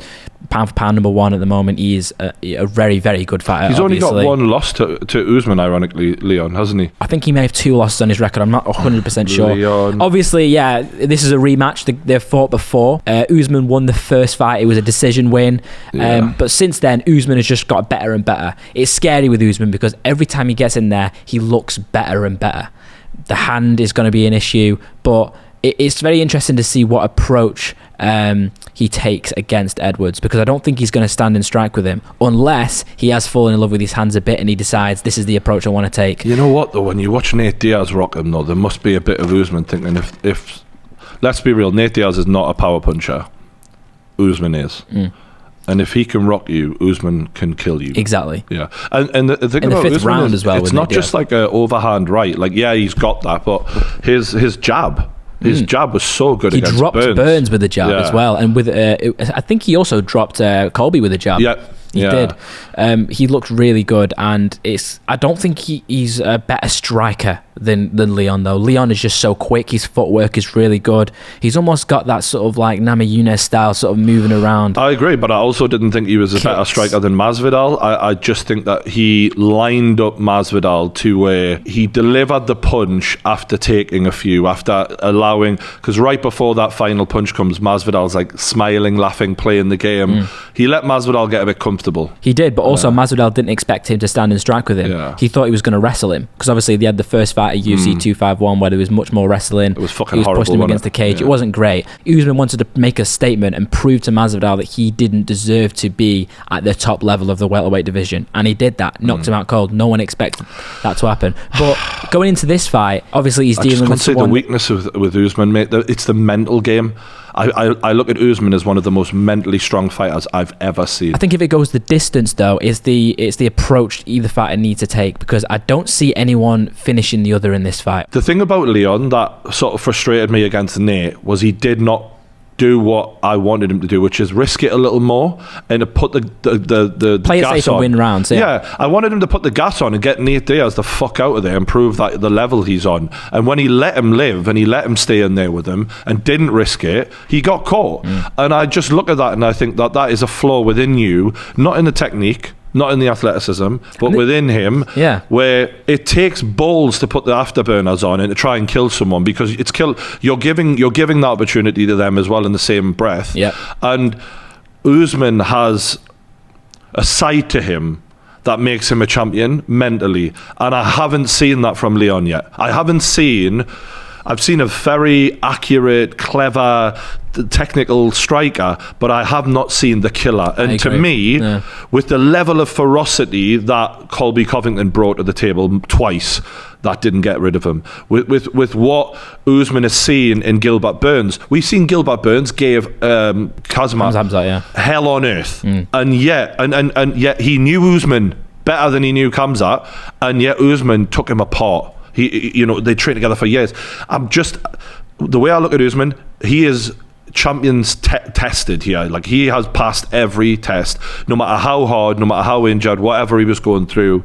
pound for pound number 1 at the moment. He is a very, very good fighter. He's only got one loss to Usman, ironically, Leon, hasn't he? I think he may have 2 losses on his record. I'm not 100% sure. Leon. Obviously, yeah, this is a rematch. They've fought before. Usman won the first fight. It was a decision win. But since then, Usman has just got better and better. It's scary with Usman because every time he gets in there, he looks better and better. The hand is going to be an issue, but it's very interesting to see what approach he takes against Edwards, because I don't think he's going to stand and strike with him unless he has fallen in love with his hands a bit and he decides this is the approach I want to take. You know what, though, when you watch Nate Diaz rock him, though, there must be a bit of Usman thinking, if let's be real, Nate Diaz is not a power puncher. Usman is. And if he can rock you, Usman can kill you. Exactly. Yeah. And the thing in about the 5th Usman round is, as well, it's not just like an overhand right. Like, yeah, he's got that, but his jab. His jab was so good against Burns. He dropped Burns with the jab as well. And with I think he also dropped Colby with a jab. Yeah. He did. He looked really good, and I don't think he's a better striker than Leon, though. Leon is just so quick. His footwork is really good. He's almost got that sort of like Namajunas style, sort of moving around. I agree, but I also didn't think he was a better striker than Masvidal. I just think that he lined up Masvidal to where he delivered the punch after taking a few, after allowing, because right before that final punch comes, Masvidal's like smiling, laughing, playing the game. He let Masvidal get a bit comfortable. He did, but also Masvidal didn't expect him to stand and strike with him. Yeah. He thought he was going to wrestle him, because obviously they had the first fight at UFC 251 where there was much more wrestling. It was fucking horrible. He was pushing him horrible, against the cage. It wasn't great. Usman wanted to make a statement and prove to Masvidal that he didn't deserve to be at the top level of the welterweight division, and he did that. Knocked him out cold. No one expected that to happen. But going into this fight, obviously he's dealing with someone. The weakness with Usman, mate, it's the mental game. I look at Usman as one of the most mentally strong fighters I've ever seen. I think if it goes the distance, though, it's the approach either fighter needs to take, because I don't see anyone finishing the other in this fight. The thing about Leon that sort of frustrated me against Nate was he did not do what I wanted him to do, which is risk it a little more and to put the play gas it safe on. And win rounds. Yeah, I wanted him to put the gas on and get Nate Diaz the fuck out of there and prove that the level he's on. And when he let him live and he let him stay in there with him and didn't risk it, he got caught. And I just look at that and I think that is a flaw within you, not in the technique, not in the athleticism, but within him, where it takes balls to put the afterburners on and to try and kill someone, because you're giving that opportunity to them as well in the same breath. And Usman has a side to him that makes him a champion mentally, and I haven't seen that from Leon yet. I haven't seen I've seen a very accurate, clever, technical striker, but I have not seen the killer. And to me, with the level of ferocity that Colby Covington brought to the table twice, that didn't get rid of him. With what Usman has seen in Gilbert Burns, we've seen Gilbert Burns gave Khamzat hell on earth, and yet he knew Usman better than he knew Khamzat, and yet Usman took him apart. They trained together for years. The way I look at Usman, he is champions tested here. Like, he has passed every test, no matter how hard, no matter how injured, whatever he was going through.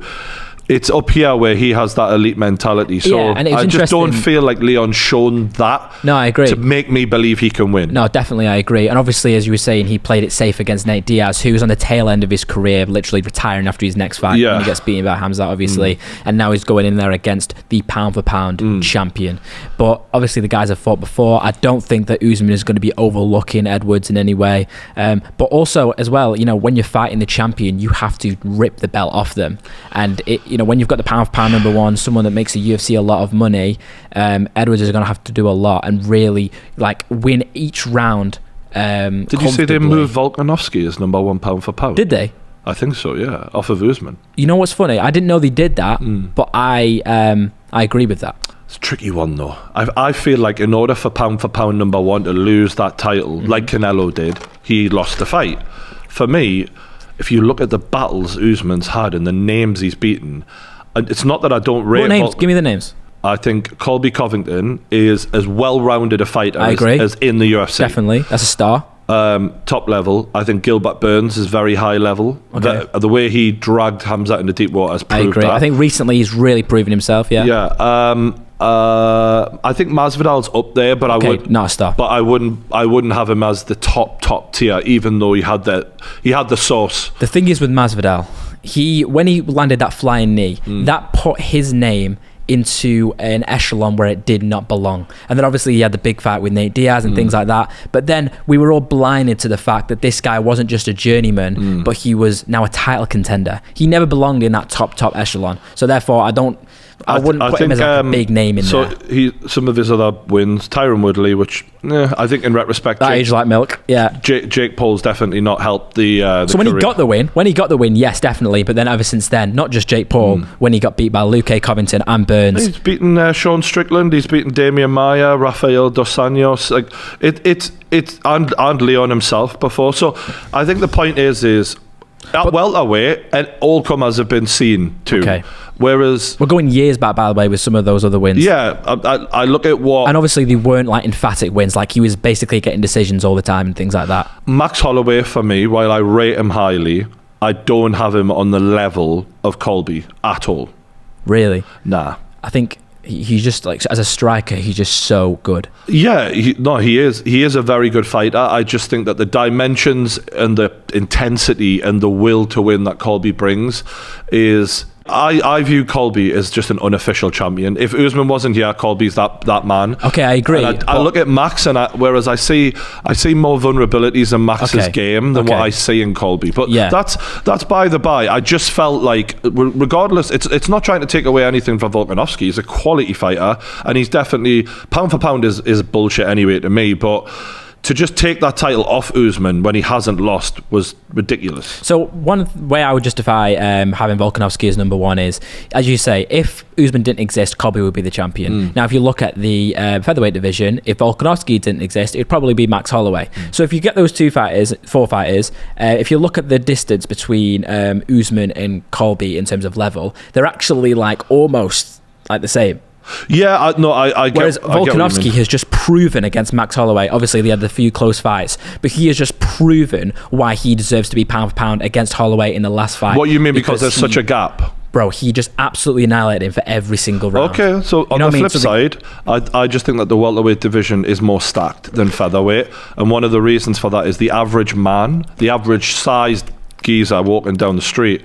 It's up here where he has that elite mentality. So and I just don't feel like Leon's shown that. No, I agree. To make me believe he can win. No, definitely, I agree. And obviously, as you were saying, he played it safe against Nate Diaz, who was on the tail end of his career, literally retiring after his next fight. When he gets beaten by Khamzat, obviously. And now he's going in there against the pound-for-pound champion. But obviously, the guys have fought before. I don't think that Usman is going to be overlooking Edwards in any way. But also, as well, when you're fighting the champion, you have to rip the belt off them. And when you've got the pound-for-pound number one, someone that makes the UFC a lot of money, Edwards is going to have to do a lot and really win each round. Did you see they moved Volkanovski as number one pound for pound? Did they? I think so, yeah, off of Usman. You know what's funny? I didn't know they did that, but I agree with that. It's a tricky one, though. I feel like in order for pound number one to lose that title, like Canelo did, he lost the fight. For me, if you look at the battles Usman's had and the names he's beaten, and it's not that I don't rate... What names? Give me the names. I think Colby Covington is as well-rounded a fighter as in the UFC. Definitely. That's a star. Top level. I think Gilbert Burns is very high level. Okay. The way he dragged Khamzat into deep water has proved I agree. that. I think recently he's really proven himself, yeah. Yeah. I think Masvidal's up there, but not a star. But I wouldn't have him as the top tier, even though he had the sauce. The thing is with Masvidal, when he landed that flying knee, that put his name into an echelon where it did not belong. And then obviously he had the big fight with Nate Diaz and things like that. But then we were all blinded to the fact that this guy wasn't just a journeyman, but he was now a title contender. He never belonged in that top echelon. So therefore I wouldn't put him as a big name in there. Some of his other wins, Tyron Woodley, which I think in retrospect, that age like milk. Yeah, Jake Paul's definitely not helped the. So when career. he got the win, yes, definitely. But then ever since then, not just Jake Paul, when he got beat by Luke Covington and Burns, he's beaten Sean Strickland, he's beaten Damian Maia, Rafael Dos Anjos, it's and Leon himself before. So I think the point is at welterweight, and all comers have been seen too. Okay. Whereas we're going years back, by the way, with some of those other wins. Yeah, I look at what... And obviously they weren't emphatic wins, he was basically getting decisions all the time and things like that. Max Holloway, for me, while I rate him highly, I don't have him on the level of Colby at all. Really? Nah. I think he's just, as a striker, he's just so good. Yeah, he is. He is a very good fighter. I just think that the dimensions and the intensity and the will to win that Colby brings is... I view Colby as just an unofficial champion. If Usman wasn't here, Colby's that man. Okay, I agree. I look at Max, whereas I see more vulnerabilities in Max's game than what I see in Colby. But that's by the by. I just felt like, regardless, it's not trying to take away anything from Volkanovski. He's a quality fighter, and he's definitely pound for pound is bullshit anyway to me. But to just take that title off Usman when he hasn't lost was ridiculous. So one way I would justify having Volkanovski as number one is, as you say, if Usman didn't exist, Colby would be the champion. Now, if you look at the featherweight division, if Volkanovski didn't exist, it'd probably be Max Holloway. So if you get those four fighters, if you look at the distance between Usman and Colby in terms of level, they're actually almost the same. Yeah, I get. Whereas Volkanovski has just proven against Max Holloway. Obviously, they had a few close fights, but he has just proven why he deserves to be pound for pound against Holloway in the last fight. What you mean because there's such a gap? Bro, he just absolutely annihilated him for every single round. Okay, so on the flip side, I just think that the welterweight division is more stacked than featherweight, and one of the reasons for that is the average man, the average sized geezer walking down the street,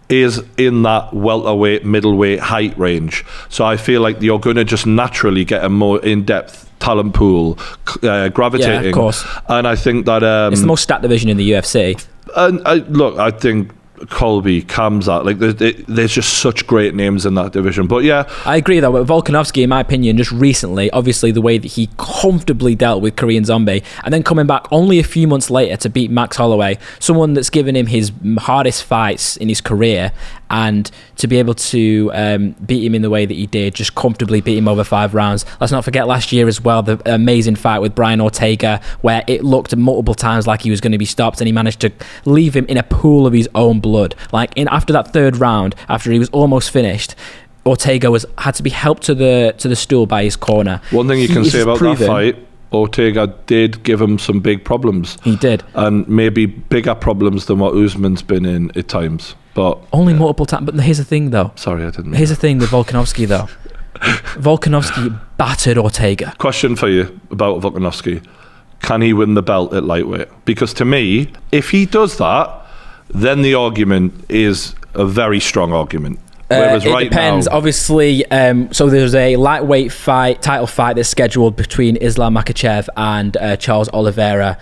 is in that welterweight, middleweight height range. So I feel like you're going to just naturally get a more in-depth talent pool gravitating. Yeah, of course. And I think that... it's the most stacked division in the UFC. And I think Colby, Kamzat, like there's just such great names in that division. But yeah, I agree though with Volkanovski, in my opinion, just recently, obviously the way that he comfortably dealt with Korean Zombie and then coming back only a few months later to beat Max Holloway, someone that's given him his hardest fights in his career, and to be able to beat him in the way that he did, just comfortably beat him over 5 rounds. Let's not forget last year as well, the amazing fight with Brian Ortega, where it looked multiple times like he was going to be stopped, and he managed to leave him in a pool of his own blood. Like after that 3rd round, after he was almost finished, Ortega had to be helped to the stool by his corner. One thing you can say about that fight, Ortega did give him some big problems. He did, and maybe bigger problems than what Usman's been in at times. But only multiple times. But here's the thing, though. Sorry, I didn't. Here's the thing with Volkanovski, though. Volkanovski battered Ortega. Question for you about Volkanovski: can he win the belt at lightweight? Because to me, if he does that, then the argument is a very strong argument. Whereas it depends. Now, obviously, so there's a lightweight title fight that's scheduled between Islam Makhachev and Charles Oliveira.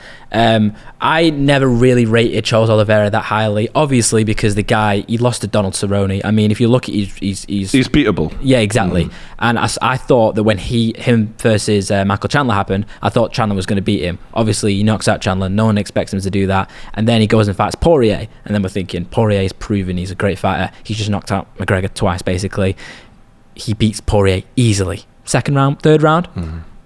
I never really rated Charles Oliveira that highly, obviously, because the guy, he lost to Donald Cerrone. I mean, if you look at he's beatable. Yeah, exactly. And I thought that when him versus Michael Chandler happened, I thought Chandler was going to beat him. Obviously, he knocks out Chandler. No one expects him to do that. And then he goes and fights Poirier. And then we're thinking, Poirier's proven he's a great fighter. He's just knocked out McGregor twice, basically. He beats Poirier easily. 2nd round, 3rd round.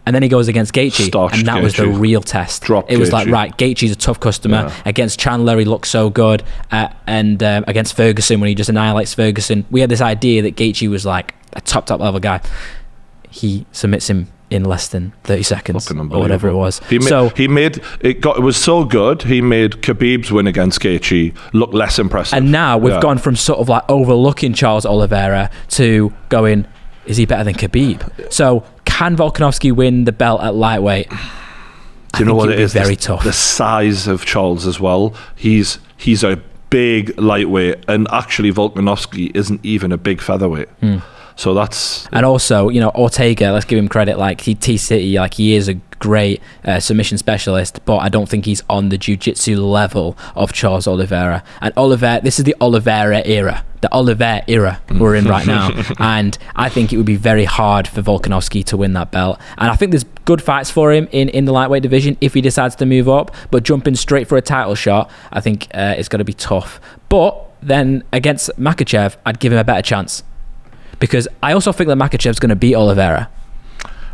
And then he goes against Gaethje, and that was the real test. It was like, right, Gaethje's a tough customer. Yeah. Against Chandler, he looked so good. And against Ferguson, when he just annihilates Ferguson, we had this idea that Gaethje was like a top level guy. He submits him in less than 30 seconds or whatever it was. It was so good, he made Khabib's win against Gaethje look less impressive. And now we've gone from sort of like overlooking Charles Oliveira to going, is he better than Khabib? So can Volkanovski win the belt at lightweight? Do you know what it is? Very tough. The size of Charles as well. He's a big lightweight, and actually Volkanovski isn't even a big featherweight. So that's... And also, you know, Ortega, let's give him credit, like T-City, like he is a great submission specialist, but I don't think he's on the jiu-jitsu level of Charles Oliveira. And this is the Oliveira era. The Oliveira era we're in right now. And I think it would be very hard for Volkanovski to win that belt. And I think there's good fights for him in the lightweight division if he decides to move up, but jumping straight for a title shot, I think it's going to be tough. But then against Makhachev, I'd give him a better chance. Because I also think that Makhachev's going to beat Oliveira.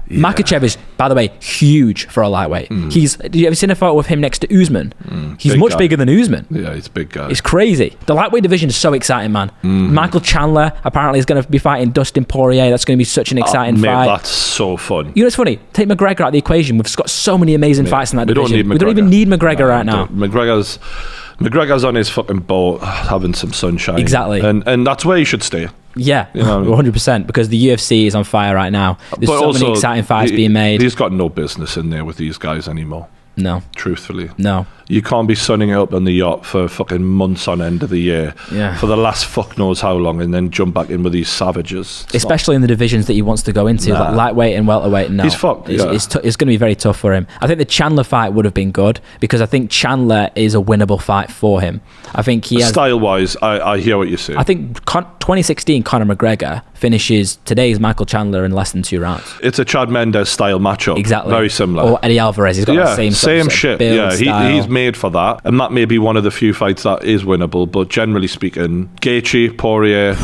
Yeah. Makhachev is, by the way, huge for a lightweight. Have you ever seen a photo of him next to Usman? He's much bigger than Usman. Yeah, he's a big guy. It's crazy. The lightweight division is so exciting, man. Michael Chandler apparently is going to be fighting Dustin Poirier. That's going to be such an exciting fight. That's so fun. You know what's funny? Take McGregor out of the equation. We've got so many amazing fights in that division. We don't even need McGregor right now. McGregor's on his fucking boat having some sunshine. Exactly. And that's where he should stay. Yeah, you know, 100%, because the UFC is on fire right now. There's so many exciting fights being made. He's got no business in there with these guys anymore. No. Truthfully. No. You can't be sunning it up on the yacht for fucking months on end of the year. Yeah. For the last fuck knows how long, and then jump back in with these savages. Especially in the divisions that he wants to go into, like lightweight and welterweight. No. He's fucked. It's going to be very tough for him. I think the Chandler fight would have been good, because I think Chandler is a winnable fight for him. I think he has... Style-wise, I hear what you're saying. I think 2016 Conor McGregor finishes today's Michael Chandler in less than 2 rounds. It's a Chad Mendes style matchup. Exactly. Very similar. Or Eddie Alvarez. He's got the same shit. Build style. He's made for that. And that may be one of the few fights that is winnable, but generally speaking, Gaethje, Poirier...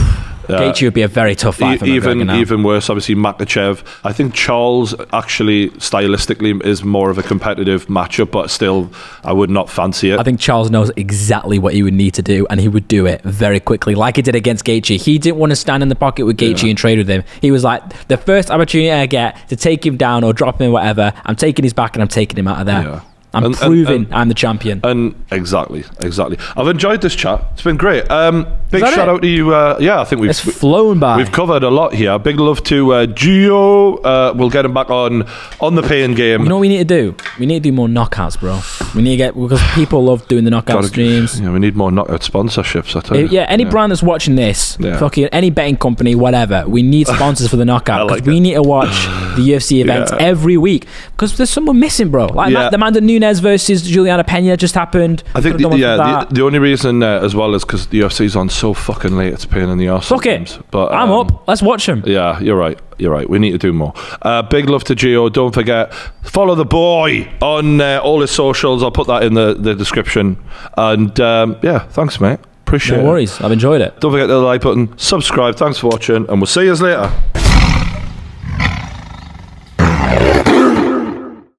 Gaethje would be a very tough fight for McGregor now. Even worse, obviously, Makhachev. I think Charles actually, stylistically, is more of a competitive matchup, but still, I would not fancy it. I think Charles knows exactly what he would need to do, and he would do it very quickly, like he did against Gaethje. He didn't want to stand in the pocket with Gaethje and trade with him. He was like, the first opportunity I get to take him down or drop him, whatever, I'm taking his back and I'm taking him out of there. Yeah. I'm proving I'm the champion. And exactly. I've enjoyed this chat. It's been great. Big shout out to you. I think it's flown by. We've covered a lot here. Big love to Gio. We'll get him back on the paying game. You know what we need to do? We need to do more knockouts, bro. We need to get, because people love doing the knockout streams. Yeah, we need more knockout sponsorships, I tell you. Any brand that's watching this, fucking any betting company, whatever, we need sponsors for the knockout, because we need to watch the UFC events every week, because there's someone missing, bro. Like the Amanda Nunes Martinez versus Juliana Pena just happened. I think the only reason as well is because the UFC's on so fucking late. It's a pain in the arse. Fuck it. But I'm up. Let's watch him. Yeah, you're right. We need to do more. Big love to Gio. Don't forget, follow the boy on all his socials. I'll put that in the description. And thanks, mate. Appreciate it. No worries. I've enjoyed it. Don't forget the like button, subscribe. Thanks for watching, and we'll see you later.